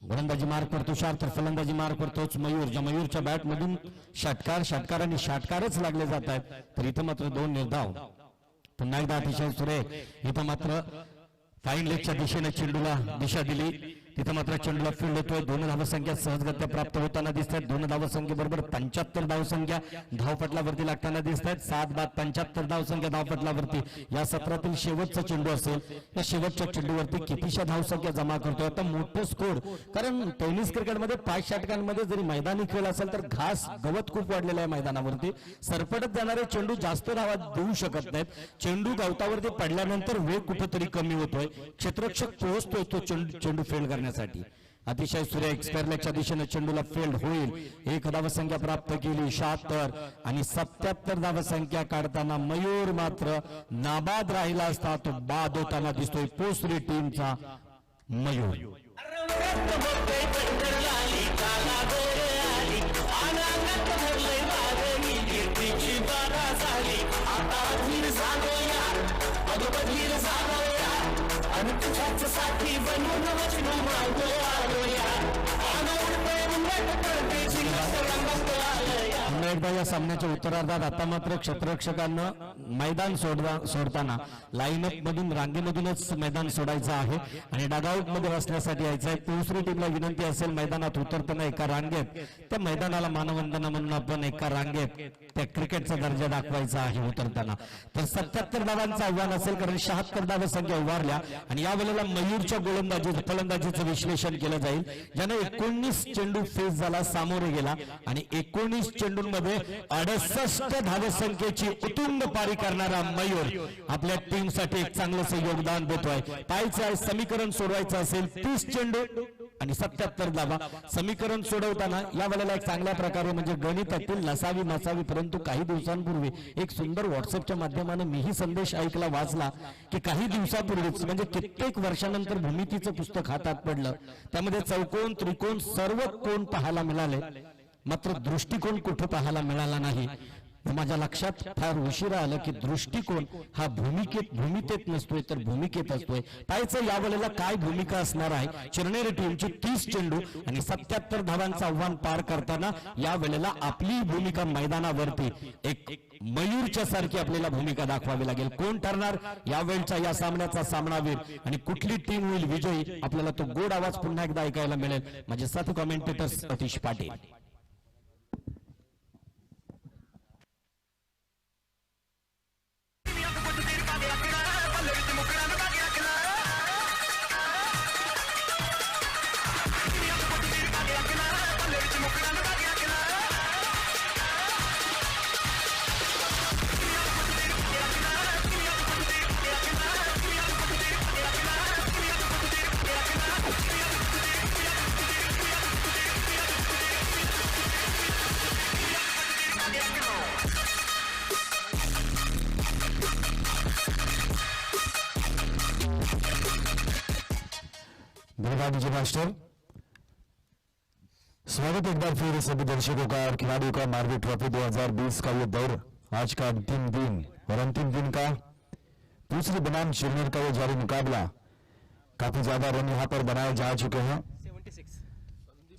गोलंदाजी मार्कवर तुषार तर फलंदाजी मार्कवर तोच मयूर. ज्या मयूरच्या बॅट मधून षटकार आणि षटकारच लागले जात आहेत, तर इथं मात्र 2 निर्धाव. पुन्हा एकदा अतिशय सुरेख. इथं मात्र फाईन लेगच्या दिशेने चेंडूला दिशा दिली. तिथं मात्र चेंडूला फील्ड होतोय. 2 धावसंख्या सहजगत्या प्राप्त होताना दिसत आहेत. 2 धावसंख्येबरोबर 75 धावसंख्या धावपटलावरती लागताना दिसत आहेत. 7 बाद 75 धावसंख्या धावपटलावरती. या सत्रातील शेवटचा चेंडू असेल, या शेवटच्या चेंडूवरती कितीशा धावसंख्या जमा करतोय. आता मोठं स्कोर, कारण टेनिस क्रिकेटमध्ये 5 षटकांमध्ये जरी मैदानी खेळ असेल तर घास गवत खूप वाढलेलं आहे मैदानावरती. सरपटत जाणारे चेंडू जास्त धावा देऊ शकत नाहीत. चेंडू गवतावरती पडल्यानंतर वेग कुठेतरी कमी होतोय. क्षेत्ररक्षक पोहोचतोय तो चेंडू फेल करण्यासाठी. अतिशय सुरेख स्क्वेअरलेगच्या दिशेने चेंडूला फील्ड होईल. 1 धावसंख्या प्राप्त केली 76 आणि 77 धावसंख्या काढताना मयूर मात्र नाबाद राहिला असता तो बाद होताना दिसतोय. पोसरी टीमचा मयूर. अगोदर जाणूया आणि तुझ्याच साठी बनून वचन मागो आलोया पुन्हा एकदा या सामन्याच्या उत्तरार्धात आता मात्र क्षेत्ररक्षकांना मैदान सोडताना लाईनअप मधून रांगेमधूनच मैदान सोडायचं आहे आणि डगआउट मध्ये बसण्यासाठी यायचं आहे. दुसरी टीमला विनंती असेल मैदानात उतरताना एका रांगेत त्या मैदानाला मानवंदना म्हणून आपण एका रांगेत त्या क्रिकेटचा दर्जा दाखवायचा आहे उतरताना. तर 77 धावांचं आव्हान असेल कारण 76 धावा संख्या उभारल्या आणि या वेळेला मयूरच्या फलंदाजीचं विश्लेषण केलं जाईल ज्याने 19 चेंडू फेस झाला सामोरे गेला आणि 19 चेंडूंमध्ये 68 धावसंख्येची उत्तुंग पारी करणारा मयूर आपल्या टीम साठी एक चांगलंसं योगदान देतोय. पाहायचं आहे समीकरण सोडवायचं असेल 30 चेंडू आणि 77 धावा. समीकरण सोडवताना या वेळेला एक चांगल्या प्रकारे म्हणजे गणितातील नसावी परंतु काही दिवसांपूर्वी एक सुंदर व्हॉट्सअपच्या माध्यमाने मीही संदेश ऐकला वाचला की काही दिवसापूर्वीच म्हणजे कित्येक वर्षानंतर भूमितीचं पुस्तक हातात पडलं. त्यामध्ये चौकोन त्रिकोण सर्व कोण पाहायला मिळाले मात्र दृष्टिकोन कुठे पाहायला मिळाला नाही. माझ्या लक्षात फार उशिरा आलं की दृष्टिकोन हा भूमिकेत नसतोय तर भूमिकेत असतोय. पाहायचं या वेळेला काय भूमिका असणार आहे. चिरनेर टीमची 30 चेंडू आणि 77 धावांचं आव्हान पार करताना या वेळेला आपली भूमिका मैदानावरती एक मयूरच्या सारखी आपल्याला भूमिका दाखवावी लागेल. कोण ठरणार यावेळच्या या सामन्याचा सामनावीर आणि कुठली टीम होईल विजयी आपल्याला तो गोड आवाज पुन्हा एकदा ऐकायला मिळेल. माझे साथी कॉमेंटेटर्स अतिश पाटील. धन्यवाद विजय मास्टर. स्वागत एक बार फिर सभी दर्शकों का और खिलाड़ियों का मारवी ट्रॉफी 2020 का ये दौर आज का अंतिम दिन और अंतिम दिन का दूसरी बनाम चिरनेर का ये जारी मुकाबला. काफी ज्यादा रन यहाँ पर बनाए जा चुके हैं.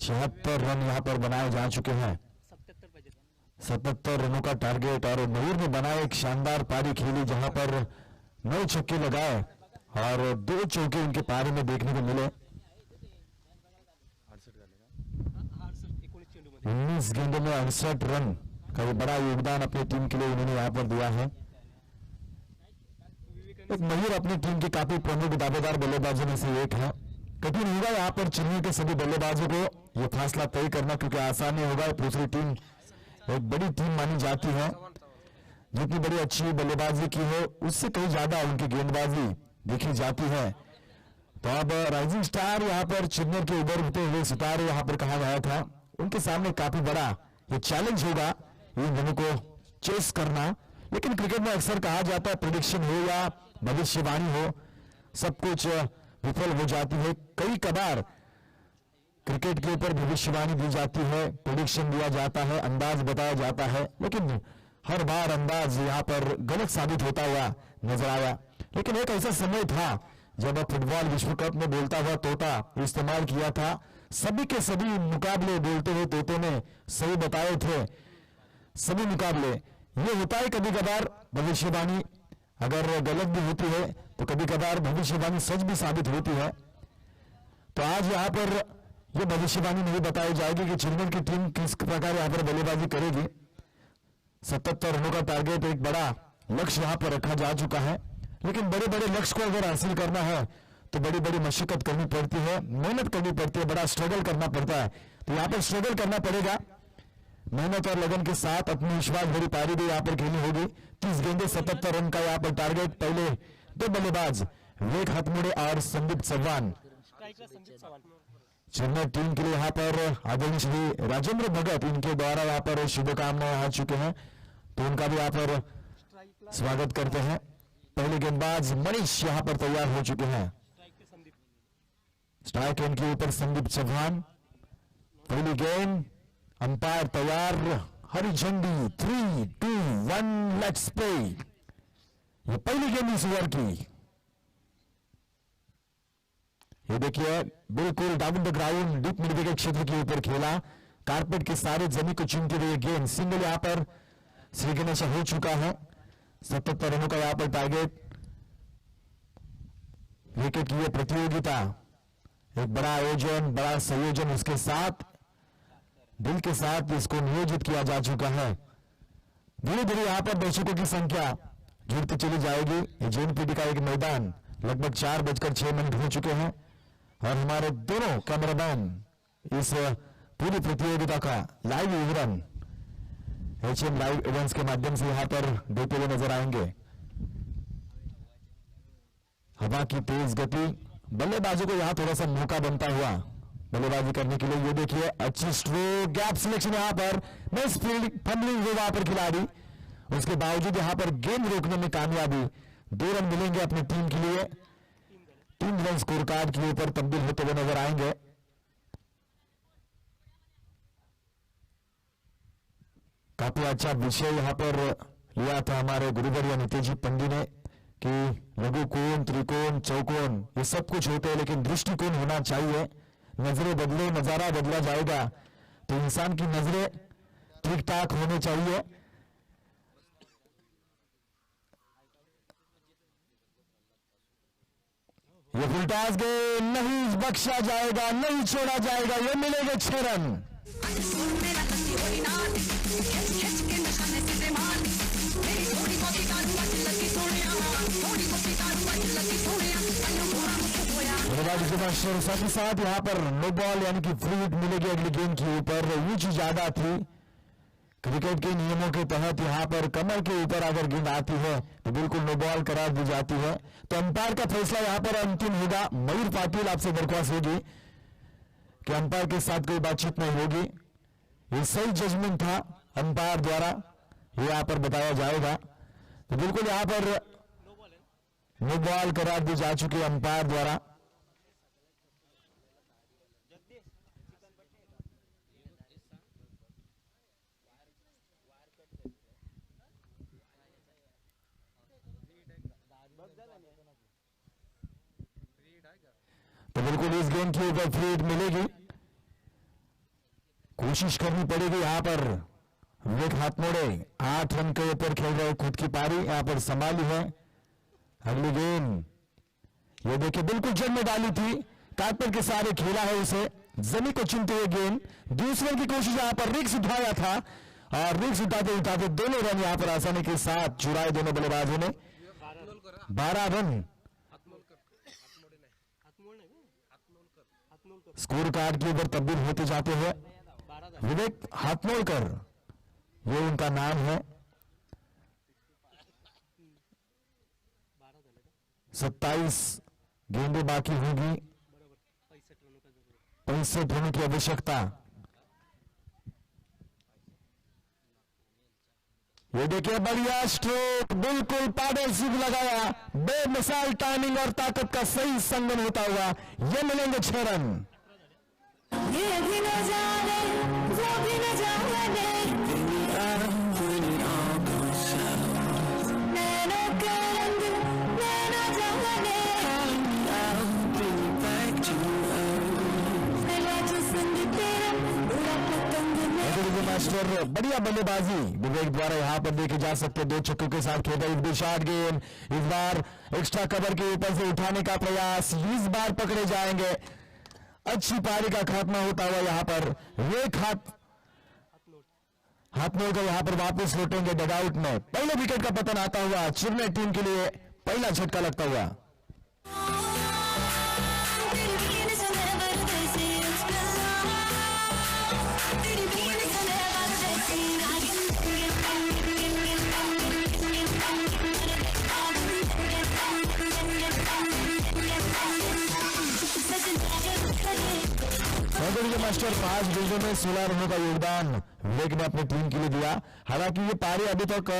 76 रन यहाँ पर बनाए जा चुके हैं. 77 रनों का टारगेट और मयूर ने बनाया एक शानदार पारी खेली जहां पर 9 छक्के लगाए और 2 चौके उनके पारी में देखने को मिले. 19 गेंदों में 68 रन का ये बड़ा योगदान अपनी टीम के लिए उन्होंने यहाँ पर दिया है. एक मयूर अपनी टीम के काफी प्रमुख दावेदार बल्लेबाजों में से एक है. कठिन होगा यहाँ पर चिन्ह के सभी बल्लेबाजों को ये फैसला तय करना क्योंकि आसान नहीं होगा. दूसरी टीम एक बड़ी टीम मानी जाती है. जितनी बड़ी अच्छी बल्लेबाजी की हो उससे कहीं ज्यादा उनकी गेंदबाजी देखी जाती है. तो अब राइजिंग स्टार यहाँ पर चिन्ह के उभरते हुए सितारे यहाँ पर कहा गया था उनके सामने काफी बड़ा ये चैलेंज होगा इन दोनों को चेस करना. लेकिन क्रिकेट में अक्सर कहा जाता है प्रेडिक्शन हो या भविष्यवाणी हो सब कुछ विफल हो जाती है. कई कबार क्रिकेट के ऊपर भविष्यवाणी दी जाती है, प्रेडिक्शन दिया जाता है, अंदाज बताया जाता है, लेकिन हर बार अंदाज यहाँ पर गलत साबित होता हुआ नजर आया. लेकिन एक ऐसा समय था जब फुटबॉल विश्व कप में बोलता हुआ तोता इस्तेमाल किया था. सभी के सभी मुकाबले बोलते हुए तोते ने सही बताए थे. सभी मुकाबले ये होता है कभी कभार भविष्यवाणी अगर गलत भी होती है तो कभी कभार भविष्यवाणी सच भी साबित होती है. तो आज यहाँ पर यह भविष्यवाणी नहीं बताई जाएगी कि चिरनेर की टीम किस प्रकार यहाँ पर बल्लेबाजी करेगी. 77 रनों का टारगेट एक बड़ा लक्ष्य यहाँ पर रखा जा चुका है. लेकिन बड़े बड़े लक्ष्य को अगर हासिल करना है तो बड़ी बड़ी मशक्कत करनी पड़ती है, मेहनत करनी पड़ती है, बड़ा स्ट्रगल करना पड़ता है. तो यहाँ पर स्ट्रगल करना पड़ेगा. मेहनत और लगन के साथ अपनी विश्वास भरी पारी भी यहाँ पर खेलनी होगी. 30 गेंदे 77 रन का यहाँ पर टारगेट. पहले 2 बल्लेबाज विवेक हाथमुड़े और संदीप चौहान चिरनेर टीम के लिए यहाँ पर आदरणीय श्री राजेंद्र भगत इनके द्वारा यहाँ पर शुभकामनाएं आ चुके हैं तो उनका भी यहाँ पर स्वागत करते हैं. पहले गेंदबाज मनीष यहाँ पर तैयार हो चुके हैं. स्ट्राइक एंड के ऊपर संदीप चौहान. पहली गेंद अंपायर तैयार. हरी झंडी 3, 2, 1 लेट्स प्ले. ये पहली गेंद इस ओवर की। ये देखिए बिल्कुल down the ground deep mid wicket क्षेत्र के ऊपर खेला, कारपेट के सारे जमीन को चूमते हुए गेंद सिंगल यहां पर श्री गणेश हो चुका है। 77 रनों का यहां पर टारगेट। विकेट की यह प्रतियोगिता एक बड़ा आयोजन, बड़ा संयोजन, उसके साथ दिल के साथ इसको नियोजित किया जा चुका है। धीरे धीरे यहां पर दर्शकों की संख्या जुड़ती चली जाएगी। ये जेएनपीटी का एक मैदान लगभग 4:06 हो चुके हैं और हमारे दोनों कैमरामैन इस पूरी प्रतियोगिता का लाइव विवरण एचएम लाइव इवेंट्स के माध्यम से यहां पर देते हुए नजर आएंगे। हवा की तेज गति, बल्लेबाजों को यहां थोड़ा सा मौका बनता हुआ बल्लेबाजी करने के लिए। ये देखिए अच्छी स्ट्रोक, गैप सिलेक्शन यहां पर, मिस फील्डिंग, फंबलिंग हुआ वहां पर खिलाड़ी, उसके बावजूद यहां पर गेंद रोकने में कामयाबी। 2 रन मिलेंगे अपनी टीम के लिए। 3 रन स्कोर कार्ड के ऊपर तब्दील होते हुए नजर आएंगे। काफी अच्छा विषय यहां पर लिया था हमारे गुरुवर यानी तेजी पंडी ने कि लघु कोण, त्रिकोण, चौकोन ये सब कुछ होते हैं, लेकिन दृष्टिकोण होना चाहिए। नजरें बदले, नजारा बदला जाएगा तो इंसान की नजरें ठीक ठाक होनी चाहिए। ये फुलटास गेंद नहीं बख्शा जाएगा, नहीं छोड़ा जाएगा, ये मिलेंगे 6 रन। साथ ही साथ यहाँ पर नो बॉल यानी कि फ्री हिट मिलेगी अगली गेंद के ऊपर। ये चीज ज्यादा थी क्रिकेट के नियमों के तहत, यहाँ पर कमर के ऊपर अगर गेंद आती है तो बिल्कुल नो बॉल करार दी जाती है। तो अंपायर का फैसला यहाँ पर अंतिम होगा। मयूर पाटिल आपसे दरख्वास्त होगी कि अंपायर के साथ कोई बातचीत नहीं होगी। ये सही जजमेंट था अंपायर द्वारा, ये यहाँ पर बताया जाएगा। तो बिल्कुल यहाँ पर नो बॉल करार दी जा चुकी है अंपायर द्वारा। तो बिल्कुल इस गेंद के ऊपर फ्री हिट मिलेगी। कोशिश करनी पड़ेगी यहाँ पर। विवेक हाथ मोड़े 8 रन के ऊपर खेल रहे, खुद की पारी यहाँ पर संभाली है। अगली गेंद ये देखिए बिल्कुल जड़ में डाली थी, कारपेट के सारे खेला है उसे, जमीन को चुनते हुए गेंद। दूसरे की कोशिश यहाँ पर रिक्स उठाया था और रिक्स उठाते उठाते दोनों रन यहाँ पर आसानी के साथ चुराए दोनों बल्लेबाजों ने। 12 रन स्कोर कार्ड के ऊपर तब्दील होते जाते हैं। विवेक हाथमोलकर ये उनका नाम है। 27 गेंदें बाकी होगी, 65 रनों की आवश्यकता। ये देखिए बढ़िया स्ट्रोक, बिल्कुल पाडल सिर्फ लगाया, बेमिसाल टाइमिंग और ताकत का सही संगम होता हुआ ये मिलेंगे 6 रन। ये भी न जाने, वो भी न जाने, नैनों का रंग, नैना जाने, मेरा जो संग तेरा, उड़ा पतंग में। मास्टर बढ़िया बल्लेबाजी विवेक द्वारा यहाँ पर देखे जा सकते। 2 छक्कों के साथ खेल रही इस शॉट गेंद, इस बार एक्स्ट्रा कवर के ऊपर से उठाने का प्रयास, इस बार पकड़े जाएंगे। अच्छी पारी का खात्मा होता हुआ यहाँ पर एक हाथमोल का यहाँ पर वापस लौटेंगे डगआउट में। पहले विकेट का पतन आता हुआ चेन्नई टीम के लिए पहला झटका लगता हुआ। मास्टर 5 गेंदों में 16 रनों का योगदान विवेक ने अपनी टीम के लिए दिया। हालांकि ये पारी अभी तक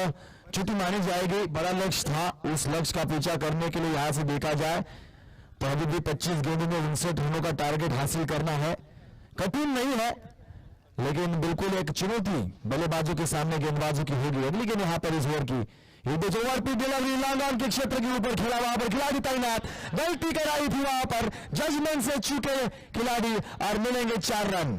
छुट्टी मानी जाएगी। बड़ा लक्ष्य था, उस लक्ष्य का पीछा करने के लिए यहां से देखा जाए तो अभी भी 25 गेंदों में 59 रनों का टारगेट हासिल करना है। कठिन नहीं है, लेकिन बिल्कुल एक चुनौती बल्लेबाजों के सामने गेंदबाजों की होगी। अगली गेंद यहाँ पर इस ओवर की, ये जोरपी डिलीवरी लॉन्ग ऑन के क्षेत्र के ऊपर खेला, वहां पर खिलाड़ी तैनात, गलती कराई थी वहां पर, जजमेंट से चूके खिलाड़ी और मिलेंगे 4 रन।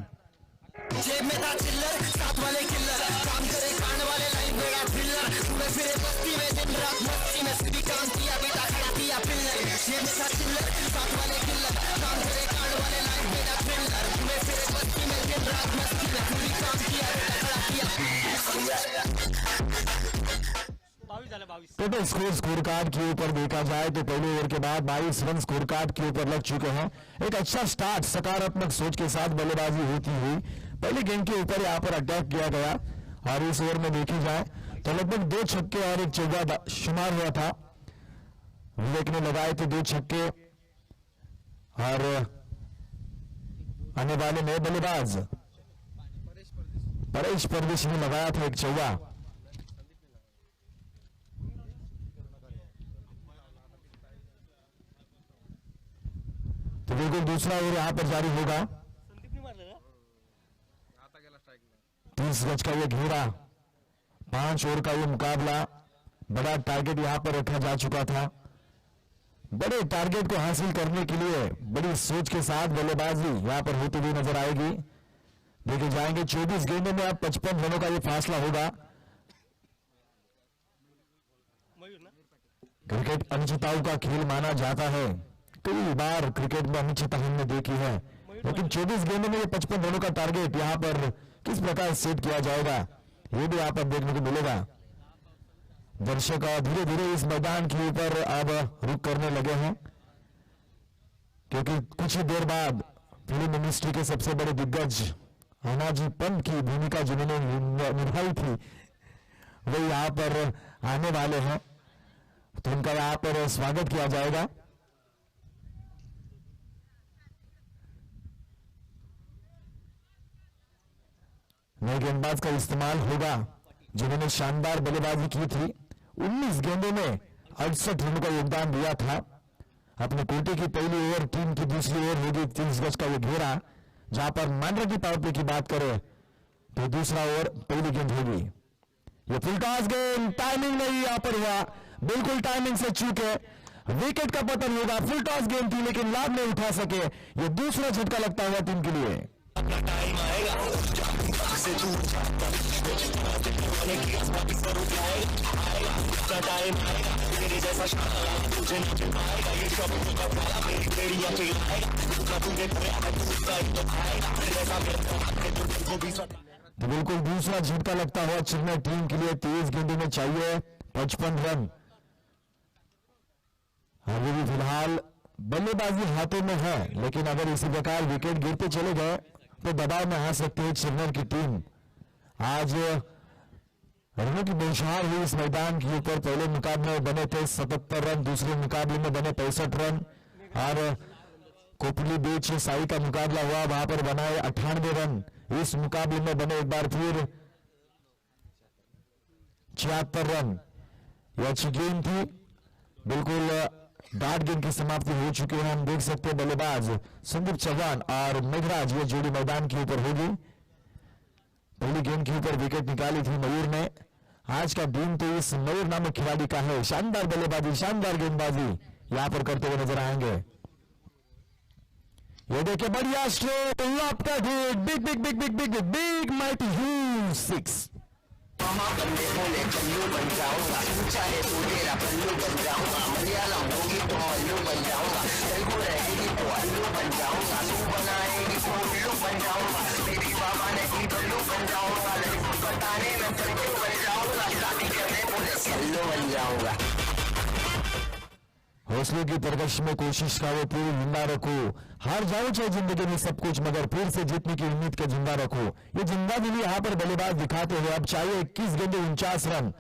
जेब में था चिल्लर, साथ वाले किल्लर, काम करे कांड वाले, लाइफ मेरा थ्रिलर, घूमे फिरे बस्ती में दिन रात मस्ती में, सीधी काम किया बेटा खड़ा किया पिल्लर। जेब में था चिल्लर, साथ वाले किल्लर, काम करे कांड वाले, लाइफ मेरा थ्रिलर, घूमे फिरे बस्ती में दिन रात मस्ती में, सीधी काम किया बेटा खड़ा किया टोटल स्कोर कार्ड के ऊपर देखा जाए तो पहले ओवर के बाद 22 रन स्कोर कार्ड के ऊपर लग चुके हैं। एक अच्छा स्टार्ट सकारात्मक सोच के साथ बल्लेबाजी होती हुई पहले गेंद के ऊपर यहाँ पर अटैक किया गया और इस ओवर में देखी जाए तो लगभग 2 छक्के और 1 चौका शुमार हुआ था। विवेक ने लगाए थे 2 छक्के और आने वाले नए बल्लेबाज परेश परदेशी ने लगाया था 1 चौका। तो बिल्कुल दूसरा ओवर यहां पर जारी होगा। 30 गज का ये घेरा, 5 ओवर का ये मुकाबला, बड़ा टारगेट यहां पर रखा जा चुका था। बड़े टारगेट को हासिल करने के लिए बड़ी सोच के साथ बल्लेबाजी यहां पर होती हुई नजर आएगी। देखे जाएंगे 24 गेंदों में अब 55 रनों का ये फासला होगा। क्रिकेट अनिश्चितताओं का खेल माना जाता है, कई बार क्रिकेट में अनिश्चितता हमने देखी है, लेकिन 24 गेंदों में ये 55 रनों का टारगेट यहां पर किस प्रकार सेट किया जाएगा ये भी यहां पर देखने को मिलेगा। दर्शक धीरे धीरे इस मैदान के ऊपर अब रुक करने लगे हैं, क्योंकि कुछ ही देर बाद फिल्म इंडस्ट्री के सबसे बड़े दिग्गज अनाजी पंत की भूमिका जिन्होंने निभाई थी वो यहां पर आने वाले हैं, तो उनका यहां पर स्वागत किया जाएगा। नए गेंदबाज का इस्तेमाल होगा जिन्होंने शानदार बल्लेबाजी की थी। 19 गेंदों में 68 रनों का योगदान दिया था। अपने कोटे की पहली ओवर, टीम की दूसरी ओवर होगी 30 गज का ये घेरा, जहां पर मांड्रा की पावर प्ले की बात करें तो दूसरा ओवर पहली गेंद होगी। ये फुल टॉस गेंद, टाइमिंग नहीं यहां पर हुआ, बिल्कुल टाइमिंग से चूके विकेट का पतन होगा। फुल टॉस गेंद थी लेकिन लाभ नहीं उठा सके, ये दूसरा झटका लगता हुआ टीम के लिए। टाइम आएगा से दूर जाता टाइम आएगा तेरे जैसा तुझे नहीं पाएगा, ये शब्द का पाला मेरी बेड़िया पे आएगा, तुझे तो बिल्कुल दूसरा झटका लगता हुआ चेन्नई टीम के लिए। 23 गेंदों में चाहिए 55 रन। अभी भी फिलहाल बल्लेबाजी हाथों में है, लेकिन अगर इसी प्रकार विकेट गिरते चले गए तो दबाव में आ सकते हैं चेन्नई की टीम। आज रनों की बौछार हुई इस मैदान के ऊपर। पहले मुकाबले में बने थे 77 रन, दूसरे मुकाबले में बने 65 रन और कोपली बीच साई का मुकाबला हुआ, वहां पर बनाए 98 रन। इस मुकाबले में बने एक बार फिर 76 रन। यह अच्छी गेंद थी, बिल्कुल डार्ट गेंद की समाप्ति हो चुकी है। हम देख सकते हैं बल्लेबाज संदीप चौहान और मेघराज ये जोड़ी मैदान के ऊपर होगी। पहली गेंद के ऊपर विकेट निकाली थी मयूर ने। आज का दिन तो इस मयूर नामक खिलाड़ी का है। शानदार बल्लेबाजी, शानदार गेंदबाजी यहां पर करते हुए नजर आएंगे। ये देखिए बढ़िया stroke, loft hit, big big big big big big mighty huge 6। बंदे बोले चल्लू बन जाऊंगा, चाहे तू तेरा पल्लू बन जाऊंगा, मलयालम होगी तो मल्लू बन जाऊंगा, तेलुगु रहेगी तो अल्लू बन जाऊंगा, तू बनाएगी तो उल्लू बन जाऊंगा, मेरी बाबा ने की बल्लू बन जाऊंगा, लड़की बताने में चल्लू बन जाऊंगा, शादी करने बोले सल्लू बन जाऊंगा। हौसले की तरकश में कोशिश का वो पूरी जिंदा रखो। हार जाओ चाहे जिंदगी में सब कुछ, मगर फिर से जीतने की उम्मीद के जिंदा रखो। ये जिंदा दिली यहां पर बल्लेबाज दिखाते हुए। अब चाहिए 21 गेंदे 49 रन।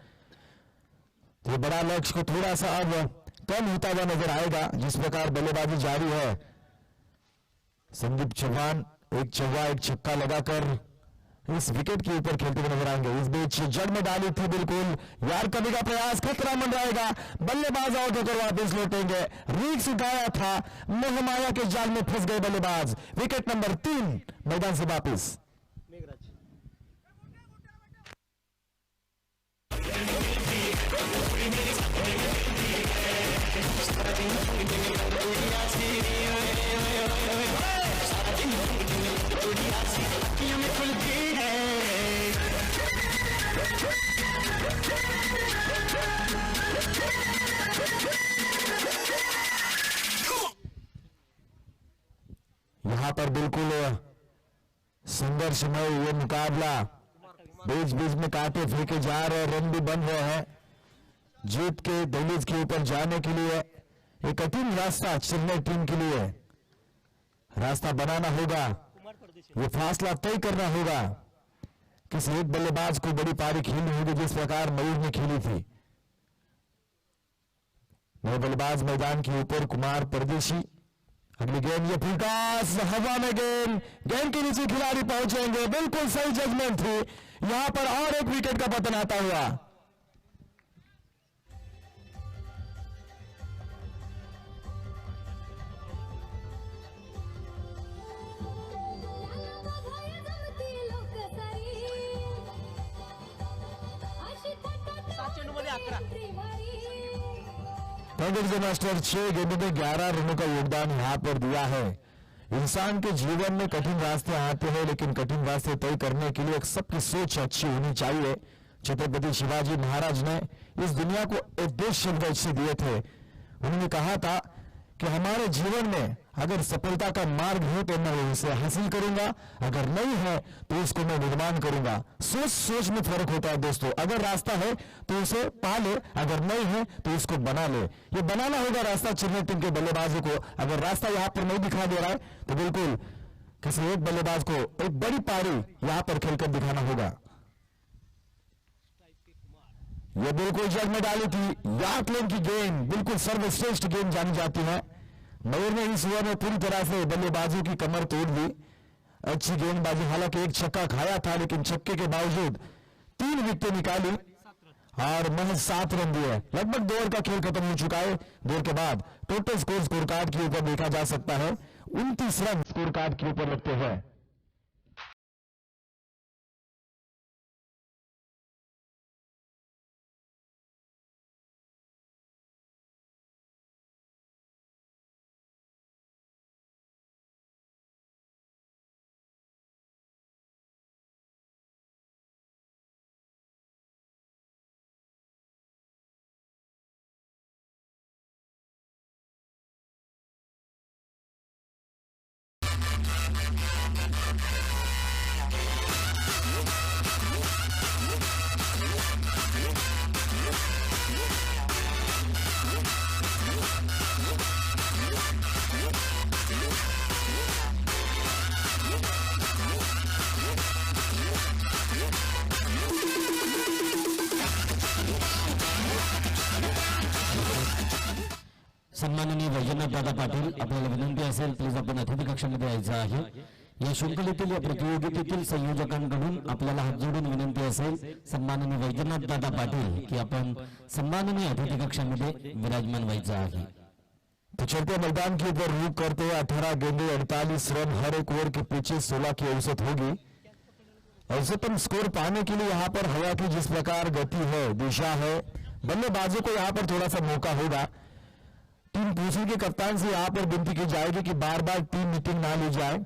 ये बड़ा लक्ष्य को थोड़ा सा अब कम होता हुआ नजर आएगा जिस प्रकार बल्लेबाजी जारी है। संदीप चौहान एक चौवा एक छक्का लगाकर इस विकेट के ऊपर खेलते हुए नजर आएंगे। इस बीच जड़ में डाली थी बिल्कुल यार, कभी का प्रयास खतरा मंडराएगा, बल्लेबाज आउट होकर वापस लौटेंगे। रिक्स उठाया था, मोहमाया के जाल में फंस गए बल्लेबाज। विकेट नंबर 3 मैदान से वापस। संघर्षमय ये मुकाबला, बीच बीच में कांटे फेंके जा रहे, रन भी बन रहे हैं। जीत के दहलीज के ऊपर जाने के लिए एक कठिन रास्ता चेन्नई टीम के लिए रास्ता बनाना होगा, ये फासला तय करना होगा। किसी एक बल्लेबाज को बड़ी पारी खेलनी होगी जिस प्रकार मयूर ने खेली थी। नए बल्लेबाज मैदान के ऊपर कुमार परदेशी। अगली गेंद ये फुलकास हवा में गेंद के नीचे खिलाड़ी पहुंचेंगे, बिल्कुल सही जजमेंट थी। यहां पर और एक विकेट का पतन आता हुआ। पंकज मास्टर 6 गेंदों में 11 रनों का योगदान यहां पर दिया है। इंसान के जीवन में कठिन रास्ते आते हैं, लेकिन कठिन रास्ते तय करने के लिए सबकी सोच अच्छी होनी चाहिए। छत्रपति शिवाजी महाराज ने इस दुनिया को उपदेश शब्द से दिए थे। उन्होंने कहा था कि हमारे जीवन में अगर सफलता का मार्ग है तो मैं उसे हासिल करूंगा, अगर नहीं है तो उसको मैं निर्माण करूंगा। सोच सोच में फर्क होता है दोस्तों। अगर रास्ता है तो उसे पा ले, अगर नहीं है तो उसको बना ले। ये बनाना होगा रास्ता चेन्नई टीम के बल्लेबाजों को। अगर रास्ता यहां पर नहीं दिखा दे रहा है तो बिल्कुल किसी एक बल्लेबाज को एक बड़ी पारी यहां पर खेलकर दिखाना होगा। यह बिल्कुल जग में डाली थी यार्कलेन की गेंद, बिल्कुल सर्वश्रेष्ठ गेंद जानी जाती है। मयूर ने इस ओवर में पूरी तरह से बल्लेबाजों की कमर तोड़ दी। अच्छी गेंदबाजी, हालांकि एक छक्का खाया था लेकिन छक्के के बावजूद 3 विकेटें निकाली और महज 7 रन दिए। लगभग 2 ओवर का खेल खत्म हो चुका है। 2 ओवर के बाद टोटल स्कोर कार्ड के ऊपर देखा जा सकता है 29 रन स्कोर कार्ड के ऊपर लगते हैं। सन्माननीय वैजनाथ दादा पाटील, आपल्याला विनंती असेल प्लीज आपण अतिथी कक्षामध्ये यायचं आहे। या शृंखलेतील या प्रतियोगितेतील संयोजकांकडून आपल्याला हात जोडून विनंती असेल सन्माननीय वैजनाथ दादा पाटील की आपण सन्माननीय अतिथी कक्षामध्ये विराजमान व्हायचं आहे। तो चलते मैदान के ऊपर रुक करते 18 गेंदे 48 रन, हर एक ओवर के पीछे 16 की औसत होगी। औसतन स्कोर पाने के लिए यहाँ पर हवा की जिस प्रकार गति है, दिशा है, बल्लेबाजों को यहाँ पर थोड़ा सा मौका होगा। टीम पूछी के कप्तान से यहाँ पर विनती की जाएगी कि बार बार टीम मीटिंग ना ली जाए।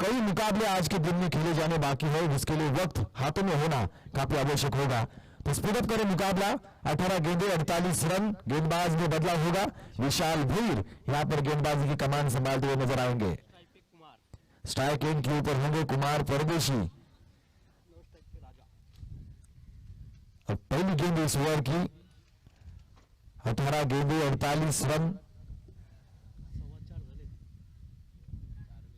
कई मुकाबले आज के दिन में खेले जाने बाकी है, जिसके लिए वक्त हाथों में होना काफी आवश्यक होगा। तो स्पीड अप करें मुकाबला। 18 गेंदे 48 रन, गेंदबाज में बदलाव होगा। विशाल भीर यहाँ पर गेंदबाजी की कमान संभालते हुए नजर आएंगे। स्ट्राइक एंड के ऊपर होंगे कुमार परदेशी। अब पहली गेंद इस ओवर की 18 गेंदे 48 रन,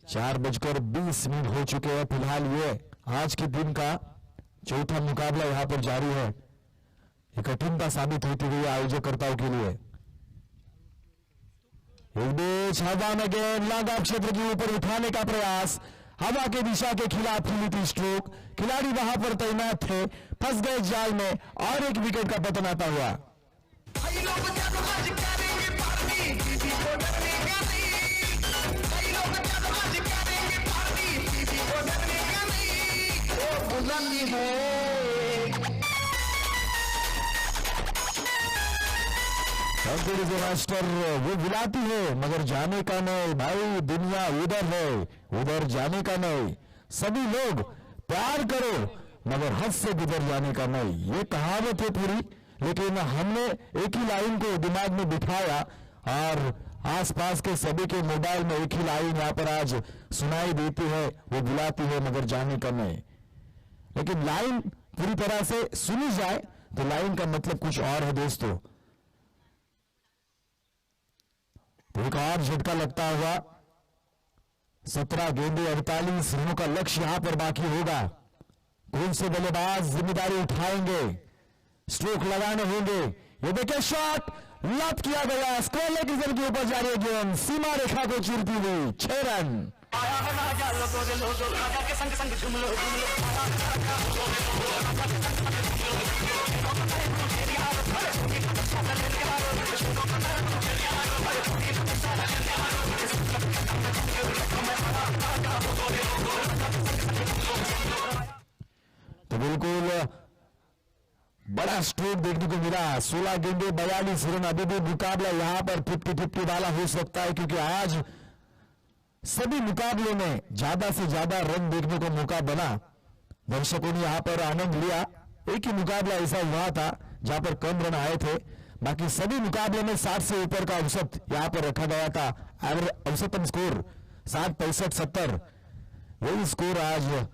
4:20 हो चुके हैं। फिलहाल ये आज के दिन का चौथा मुकाबला यहां पर जारी है। ये कठिनता साबित होती हुई आयोजकर्ताओं के लिए। एक बीच हवा में गेंद लगा क्षेत्र के ऊपर उठाने का प्रयास, हवा के दिशा के खिलाफ हिली थी स्ट्रोक। खिलाड़ी वहां पर तैनात थे, फंस गए जाल में और एक विकेट का पतन आता हुआ। मास्टर वो बुलाती है मगर जाने का नहीं भाई, दुनिया उधर है, उधर जाने का नहीं। सभी लोग प्यार करो मगर हद से गुजर जाने का नहीं। ये कहावत है पूरी, लेकिन हमने एक ही लाइन को दिमाग में बिठाया और आसपास के सभी के मोबाइल में एक ही लाइन यहाँ पर आज सुनाई देती है, वो बुलाती है मगर जाने का नहीं। लेकिन लाइन पूरी तरह से सुनी जाए तो लाइन का मतलब कुछ और है दोस्तों। तो एक और झटका लगता हुआ, 17 गेंदे 48 रनों का लक्ष्य यहां पर बाकी होगा। कौन से बल्लेबाज जिम्मेदारी उठाएंगे, स्ट्रोक लगाने होंगे। ये देखिए शॉट लॉक किया गया, स्कोर लेकर के ऊपर जा रही है गेंद, सीमा रेखा को चूरती हुई 6 रन। तो बिल्कुल बड़ा स्ट्रोक देखने को मिला। 16 गेंदे 42 रन। अभी भी मुकाबला यहां पर 50-50 वाला हो सकता है, क्योंकि आज सभी मुकाबलों में ज्यादा से ज्यादा रन देखने को मौका बना। दर्शकों ने यहां पर आनंद लिया। एक ही मुकाबला ऐसा हुआ था जहां पर कम रन आए थे, बाकी सभी मुकाबले में 60 से ऊपर का औसत यहां पर रखा गया था। औसतन स्कोर 60-65-70, वही स्कोर आज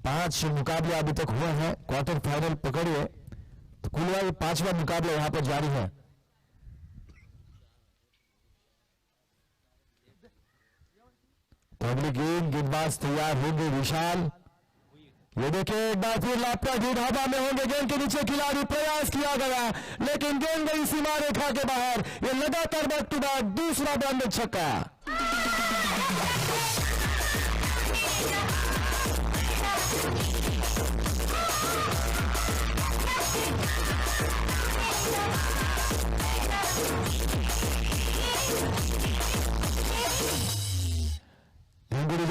5 मुकाबले अभी तक हुए हैं, क्वार्टर फाइनल पकड़िए तो कुल 5वां मुकाबला यहां पर जारी है। तो अगली गेंदबाज तैयार होंगे विशाल। ये देखिए एक बार फिर लापता गेंद हवा में होंगे, गेंद के नीचे खिलाड़ी, प्रयास किया गया लेकिन गेंद गई सीमा रेखा के बाहर। ये लगातार बैक टू बैक दूसरा बंद छक्का।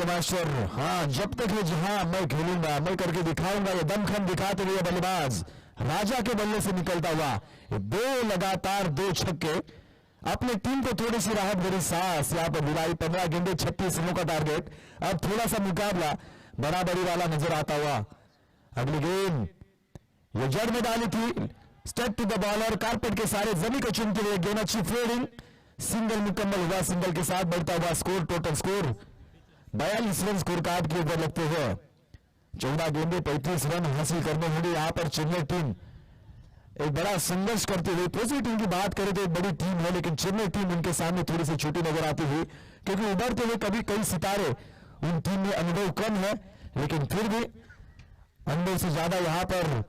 मास्टर, हाँ जब तक है जहां मैं खेलूंगा, मैं करके दिखाऊंगा, ये दमखम दिखाते हुए बल्लेबाज राजा के बल्ले से निकलता हुआ 2 लगातार 2 छक्के अपने टीम को थोड़ी सी राहत भरी सांस यहां पर दिलाई। 15 गेंदे 36 रनों का टारगेट। अब थोड़ा सा मुकाबला बराबरी वाला नजर आता हुआ। अगली गेंद ये जड़ में डाली थी, step to the bowler, carpet के सारे जमीन को चुनते हुए गेंद अच्छी फील्डिंग, सिंगल मुकम्मल हुआ। सिंगल के साथ बढ़ता हुआ score, total score 42 run score card के ऊपर लगते हुए 14 गेंदे 35 रन हासिल करने होंगे। यहां पर चेन्नई टीम एक बड़ा संघर्ष करते हुए, दूसरी टीम की बात करें तो एक बड़ी टीम है, लेकिन चेन्नई टीम उनके सामने थोड़ी सी छोटी नजर आती हुई, क्योंकि उभरते हुए कभी कई सितारे उन टीम में अनुभव कम है, लेकिन फिर भी अंदर से ज्यादा यहां पर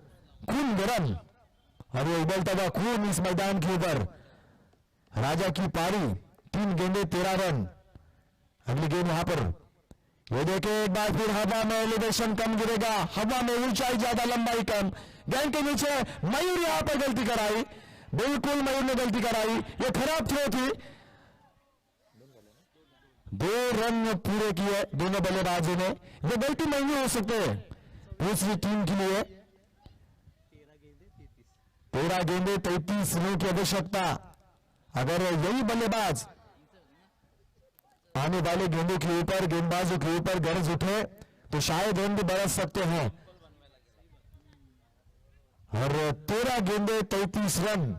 खून गरम और ये उबलता हुआ खून इस मैदान के ऊपर। राजा की पारी, 3 गेंदे 13 रन। अगली गेंद यहां पर ये देखे एक बार फिर हवा में एलिवेशन कम गिरेगा, हवा में ऊंचाई ज्यादा लंबाई कम। गेंद के नीचे मयूर यहां पर गलती कराई, बिल्कुल मयूर ने गलती कराई, ये खराब थ्रो थी। 2 रन पूरे किए दोनों बल्लेबाजों ने। ये गलती नहीं हो सकते दूसरी टीम के लिए। 13 गेंदे 33 रनों की आवश्यकता। अगर यही बल्लेबाज आने वाले गेंदों के ऊपर, गेंदबाजों के ऊपर गरज उठे तो शायद रन भी बरस सकते हैं। और 13 गेंदे 33 रन,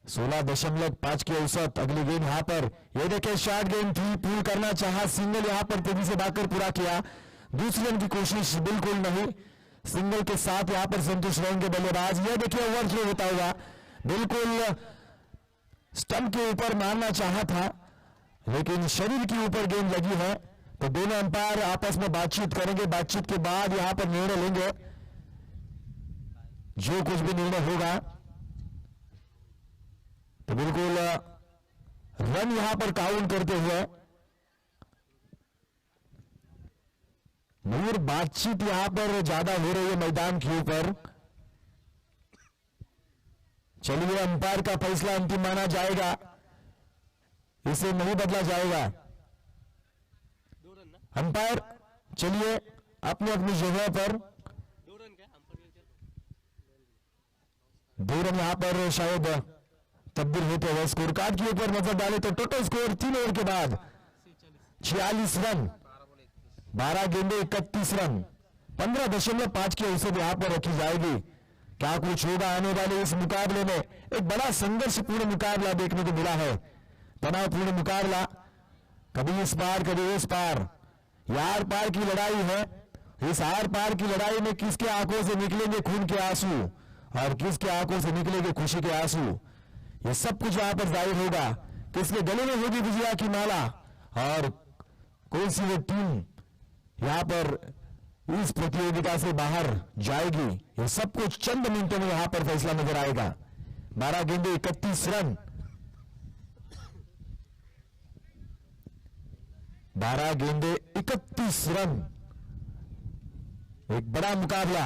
16.5 की औसत। अगली गेंद यहां पर ये देखे शॉर्ट गेंद थी, पूल करना चाहा, सिंगल यहां पर तेजी से भागकर पूरा किया। दूसरे रन की कोशिश बिल्कुल नहीं, सिंगल के साथ यहां पर संतुष्ट रहेंगे बल्लेबाज। ये देखिए ओवर थ्रो होता हुआ, बिल्कुल स्टंप के ऊपर मारना चाहा था, लेकिन शरीर के ऊपर गेंद लगी है। तो दोनों अंपायर आपस में बातचीत करेंगे, बातचीत के बाद यहां पर निर्णय लेंगे, जो कुछ भी निर्णय होगा। तो बिल्कुल रन यहां पर काउंट करते हुए मयूर, बातचीत यहां पर ज्यादा हो रही है मैदान के ऊपर। चलिए अंपायर का फैसला अंतिम माना जाएगा, इसे नहीं बदला जाएगा। अंपायर चलिए अपनी अपनी जगह पर। 2 रन यहां पर शायद तब्दील होते हुए स्कोर कार्ड के ऊपर नजर डाले तो टोटल स्कोर 3 ओवर के बाद 46 रन, 12 गेंदे 31 रन, 15.5 की औसत यहां पर रखी जाएगी। क्या कुछ होगा आने वाले इस मुकाबले में। एक बड़ा संघर्षपूर्ण मुकाबला देखने को मिला है, तनावपूर्ण मुकाबला, कभी इस पार कभी उस पार, यार पार की लड़ाई है। इस आर पार की लड़ाई में किसके आंखों से निकलेंगे खून के आंसू और किसके आंखों से निकलेंगे खुशी के आंसू, ये सब कुछ यहां पर जाहिर होगा। किसके गले में होगी विजया की माला और कौन सी वो टीम यहां पर इस प्रतियोगिता से बाहर जाएगी, ये सब कुछ चंद मिनटों में यहां पर फैसला नजर आएगा। 12 गेंदे 31 रन, 12 गेंदे 31 रन, एक बड़ा मुकाबला।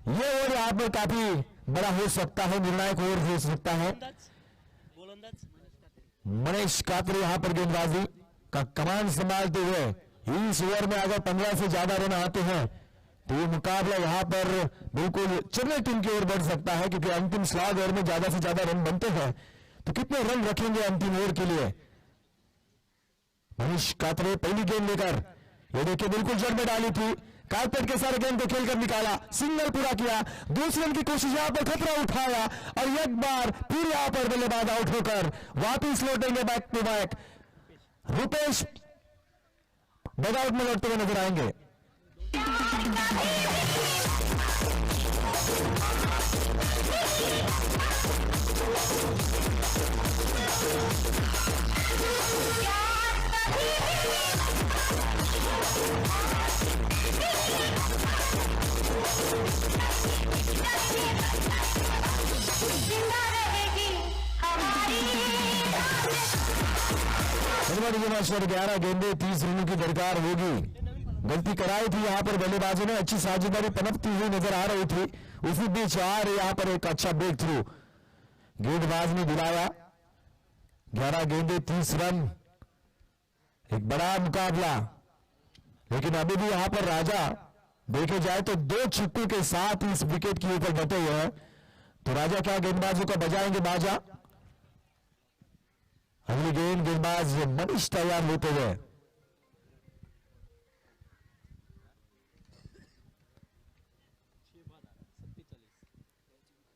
ये ओवर यहां पर काफी बड़ा हो सकता है, निर्णायक ओवर हो सकता है। मनीष कात्रे यहां पर गेंदबाजी का कमान संभालते हुए इस ओवर में अगर 15 से ज्यादा रन आते हैं तो ये मुकाबला यहां पर बिल्कुल चेन्नई टीम की ओर बढ़ सकता है, क्योंकि अंतिम स्लॉग ओवर में ज्यादा से ज्यादा रन बनते हैं तो कितने रन रखेंगे अंतिम ओवर के लिए। मनीष कात्रे पहली गेंद लेकर, ये देखिए बिल्कुल जड़ में डाली थी, कारपेट के सारे गेंद को खेलकर निकाला, सिंगल पूरा किया, दूसरे रन की कोशिश यहां पर खतरा उठाया और एक बार फिर यहां पर बल्लेबाज आउट होकर वापिस लौटेंगे back to back. Rupesh dugout में लौटते हुए नजर आएंगे। जिंदा रहेगी हमारी 11 गेंदे 30 रनों की दरकार होगी। गलती कराई थी यहां पर बल्लेबाजों ने, अच्छी साझेदारी पनपती हुई नजर आ रही थी, उसी बीच आ रही यहां पर एक अच्छा ब्रेक थ्रू गेंदबाज ने दिलाया। 11 गेंदे 30 रन, एक बड़ा मुकाबला, लेकिन अभी भी यहां पर राजा देखे जाए तो 2 छक्कों के साथ इस विकेट के ऊपर डटे हुए हैं। तो राजा क्या गेंदबाजों का बजाएंगे बाजा। अगली गेंद गेंदबाज मनीष तैयार होते हुए,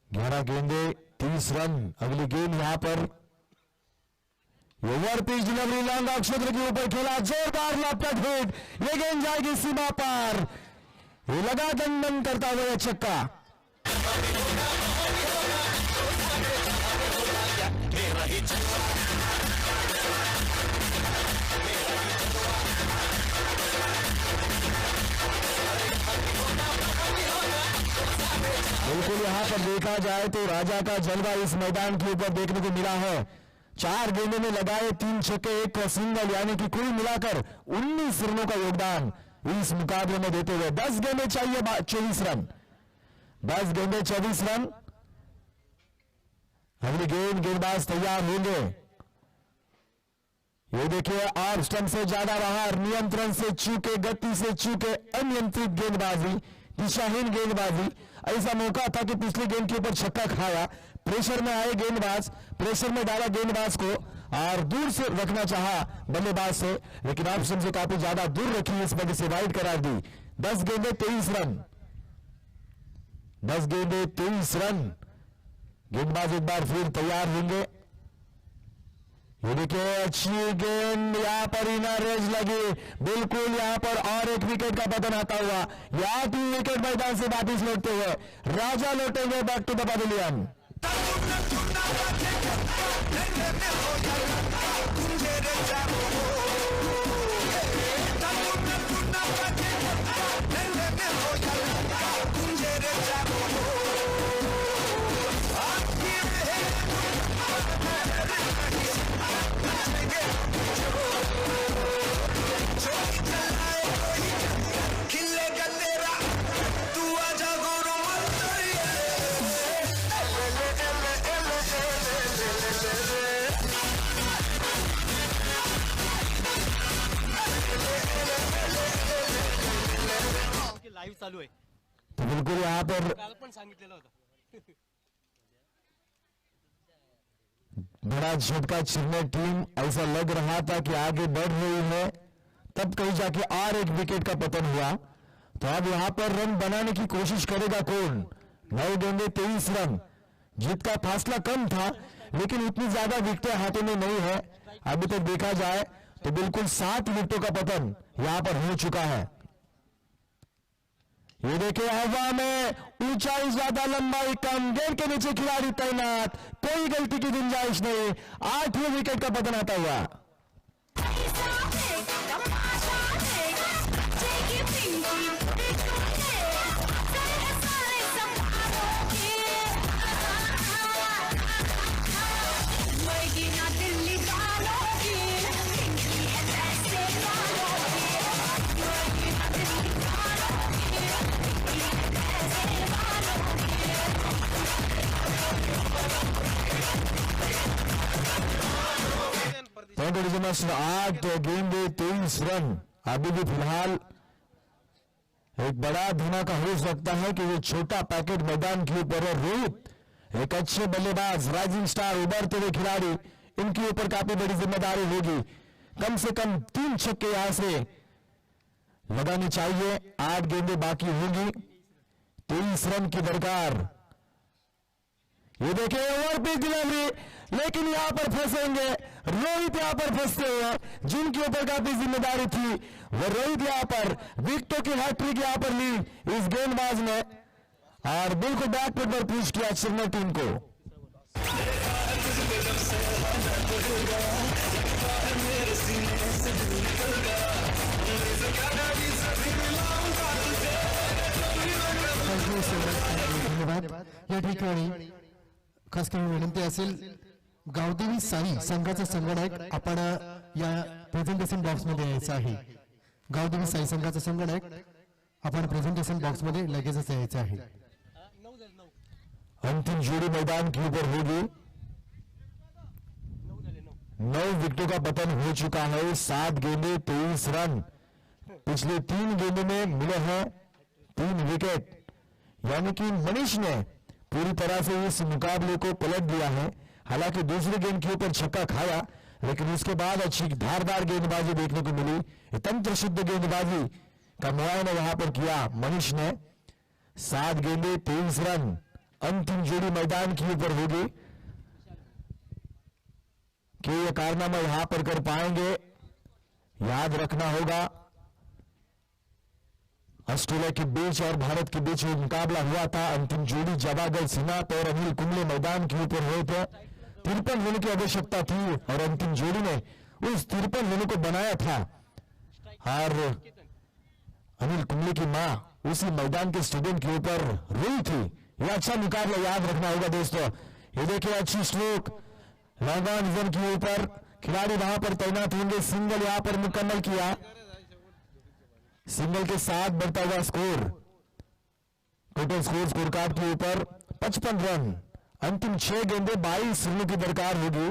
ग्यारह गेंदे 30 रन। अगली गेंद यहां पर over pitch delivery long off क्षेत्र के ऊपर खेला, जोरदार लपट हिट, ये गेंद जाएगी सीमा पार, ये लगा दंडन करता हुआ छक्का। बिल्कुल यहां पर देखा जाए तो राजा का जलवा इस मैदान के ऊपर देखने को मिला है। 4 गेंदों में लगाए 3 छक्के 1 सिंगल, यानी कि कुल मिलाकर 19 रनों का योगदान इस मुकाबले में देते हुए 10 गेंदें चाहिए 24 रन, 10 गेंदें 24 रन। अगली गेंद गेंदबाज तैयार होंगे, ये देखिए ऑफ स्टंप से ज्यादा बाहर, नियंत्रण से चूके, गति से चूके, अनियंत्रित गेंदबाजी, दिशाहीन गेंदबाजी। ऐसा मौका था कि पिछली गेंद के ऊपर छक्का खाया, प्रेशर में आए गेंदबाज, प्रेशर में डाला गेंदबाज को और दूर से रखना चाहा बल्लेबाज से, लेकिन ऑप्शन से काफी ज्यादा दूर रखी, इस वजह से वाइड करार दी। 10 गेंदे 23 रन, 10 गेंदे 23 रन। गेंदबाज एक बार फिर तैयार होंगे, ये देखिए अच्छी गेंद, यहां पर इनर रेज लगी, बिल्कुल यहां पर और एक विकेट का पतन आता हुआ, यहां 3 विकेट मैदान से वापिस लौटते हुए राजा लौटेंगे back to the pavilion. Live चालू आहे, तो बिल्कुल यहां पर काल पण सांगितलेलं होतं। बड़ा झटका चेन्नई टीम, ऐसा लग रहा था कि आगे बढ़ रही है, तब कहीं जाके और एक विकेट का पतन हुआ। तो अब यहां पर रन बनाने की कोशिश करेगा कौन, 9 गेंदे 23 रन। जीत का फासला कम था, लेकिन इतनी ज्यादा विकेटें हाथों में नहीं है। अभी तक देखा जाए तो बिल्कुल 7 विकेटों का पतन यहां पर हो चुका है। ये देखिए हवा में ऊंचाई ज्यादा, लंबाई कम, गेंद के नीचे खिलाड़ी तैनात, कोई गलती की गुंजाइश नहीं। 8वें विकेट का पतन आता हुआ। में 8 गेंदे 23 रन। अभी भी फिलहाल एक बड़ा धमाका हो सकता है कि ये छोटा पैकेट मैदान के ऊपर है। रोहित एक अच्छे बल्लेबाज, राइजिंग स्टार, उभरते हुए खिलाड़ी, इनके ऊपर काफी बड़ी जिम्मेदारी होगी। कम से कम 3 छक्के यहां से लगानी चाहिए। 8 गेंदें बाकी होगी, 23 रन की दरकार। ये देखिए ओवर पिच डिलीवरी, लेकिन यहां पर फंसेंगे रोहित। यहां पर फंसते हुए जिनके ऊपर काफी जिम्मेदारी थी वो रोहित यहां पर विकेटों की हैट्रिक यहां पर ली इस गेंदबाज ने, और बिल्कुल बैकफुट पर पुश किया चेन्नई टीम को। धन्यवाद या ठिकाणी खास करून विनंती असेल, गावदेवी साई संघाचा संगणक आपण या प्रेझेंटेशन बॉक्स मध्ये यायचं आहे। गावदेवी साई संघाचा संगणक आपण प्रेझेंटेशन बॉक्स मध्ये लगेचच यायचं आहे। अंतिम जोड़ी मैदान के ऊपर होगी। 9 विकेटों का पतन हो चुका है। 7 गेंदे 23 रन। पिछले 3 गेंदों में मिले हैं 3 विकेट, यानी कि मनीष ने पूरी तरह से इस मुकाबले को पलट दिया है। हालांकि दूसरे गेंद के ऊपर छक्का खाया, लेकिन उसके बाद अच्छी धारदार गेंदबाजी देखने को मिली। तंत्र शुद्ध गेंदबाजी का मुआयना यहां पर किया मनीष ने। 7 गेंदे 23 रन। अंतिम जोड़ी मैदान के ऊपर होगी कि यह कारनामा यहां पर कर पाएंगे, याद रखना होगा। ऑस्ट्रेलिया के बीच और भारत के बीच एक मुकाबला हुआ था। अंतिम जोड़ी जवागल सिन्हात और अनिल कुंबले मैदान के ऊपर हुए थे। 53 रनों की आवश्यकता थी और अंतिम जोड़ी ने उस 53 रनों को बनाया था। और अनिल कुंबले की मां उसी मैदान के स्टेडियम के ऊपर रोई थी। यह अच्छा मुकाबला याद रखना होगा दोस्तों। ये देखिए अच्छी स्ट्रोक लॉन्ग ऑन जोन के ऊपर, खिलाड़ी वहां पर तैनात होंगे। सिंगल यहां पर मुकम्मल किया। सिंगल के साथ बढ़ता हुआ स्कोर, टोटल स्कोर कार्ड के ऊपर 55 रन। अंतिम 6 गेंदे 22 रनों की दरकार होगी।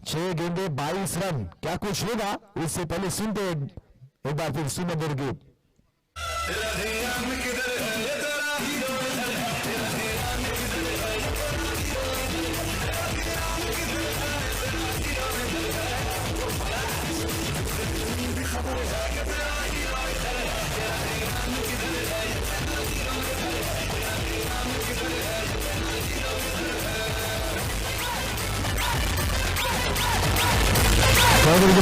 6 गेंदे 22 रन। क्या कुछ होगा इससे पहले सुनते एक बार फिर सुमधुर गीत।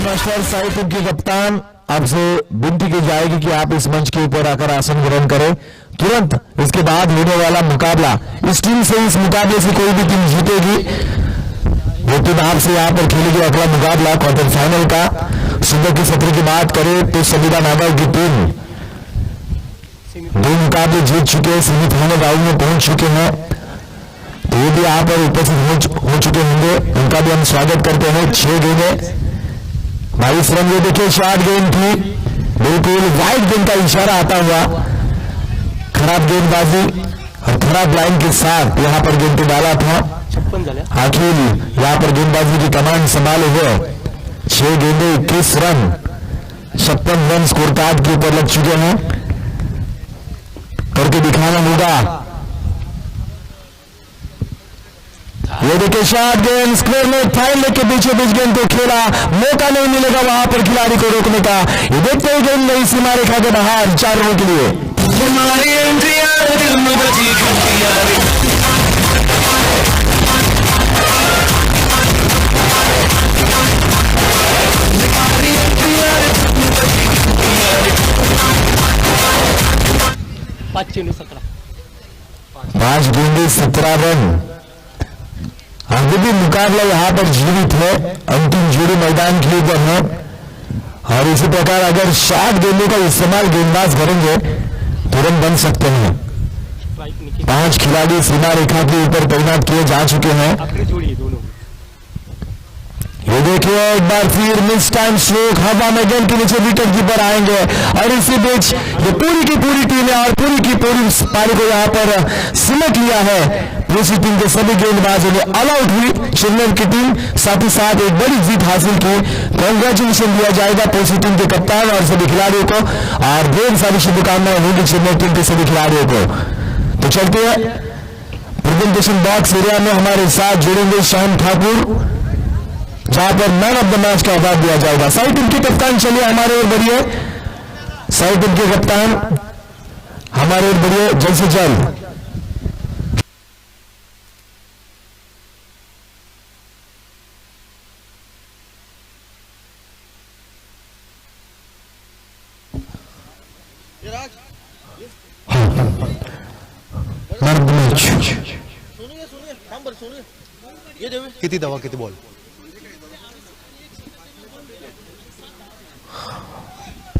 मास्टर साहिब के कप्तान, आपसे विनती की जाएगी कि आप इस मंच के ऊपर आकर आसन ग्रहण करें। तुरंत इसके बाद होने वाला मुकाबला, इस टीम से इस मुकाबले से कोई भी टीम जीतेगी वो टीम आपसे यहाँ पर खेलेगी अगला मुकाबला क्वार्टर फाइनल का। सुबह की सत्र की बात करें तो संविदा नागर की टीम 2 मुकाबले जीत चुके हैं, सेमीफाइनल राउंड में पहुंच चुके हैं। तो ये भी यहाँ पर उपस्थित हो चुके होंगे, उनका भी हम स्वागत करते हैं। 6 गेंदें 22 रन। ये देखिए शॉर्ट गेंद थी, बिल्कुल वाइड गेंद का इशारा आता हुआ। खराब गेंदबाजी और खराब लाइन के साथ यहाँ पर गेंद डाला था। आखिर यहाँ पर गेंदबाजी की कमान संभाले हुए 6 गेंदे 21 रन, 56 रन स्कोर कार्ड के ऊपर लग चुके हैं। करके दिखाना होगा। ये देखिए शॉर्ट गेंद, स्क्वायर में फाइल के पीछे बीच गेंद को खेला, मौका नहीं मिलेगा वहां पर खिलाड़ी को रोकने का। ये देखते ही गेंद नहीं सीमा रेखा के बाहर 4 रनों के लिए। 5 चेंडू 17. 5 गेंदे 17 रन। अभी भी मुकाबला यहाँ पर जीवित है, अंतिम जोड़ी मैदान के ऊपर है और इसी प्रकार अगर 7 गेंदों का इस्तेमाल गेंदबाज करेंगे तो रन बन सकते हैं। स्ट्राइक निकी 5 खिलाड़ी सीमा रेखा के ऊपर तैनात किए जा चुके हैं। आखिरी जोड़ी है दोनों. ये देखिए एक बार फिर मिस टाइम स्ट्रोक, हवा में गेंद के नीचे विकेट कीपर आएंगे और इसी बीच ये पूरी की पूरी टीम है और पूरी की पूरी पारी को यहाँ पर सिमट लिया है। दूसरी टीम के सभी गेंदबाजों ने ऑल आउट हुई चेन्नई की टीम, साथ ही साथ एक बड़ी जीत हासिल की। कॉन्ग्रेचुलेशन दिया जाएगा दूसरी टीम के कप्तान और सभी खिलाड़ियों को और ढेर सारी शुभकामनाएं होंगी चेन्नई टीम के सभी खिलाड़ियों को। तो चलते हैं प्रेजेंटेशन बॉक्स एरिया में, हमारे साथ जुड़ेंगे शाम ठाकुर जहां पर मैन ऑफ द मैच का अवार्ड दिया जाएगा। साइड टीम के कप्तान चलिए हमारे ओर बढ़िए, साइड टीम के कप्तान हमारे ओर बढ़िए जल्द से जल्द। मैन ऑफ द मैच किती धावा किती बॉल?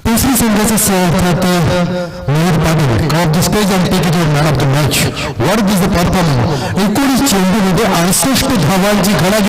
तीसरी संघाचा सहभागी Mayur Patil crop the stage आणि take it man of the match. What is the performance? 19 चेंडूमध्ये 68 धावांची घडा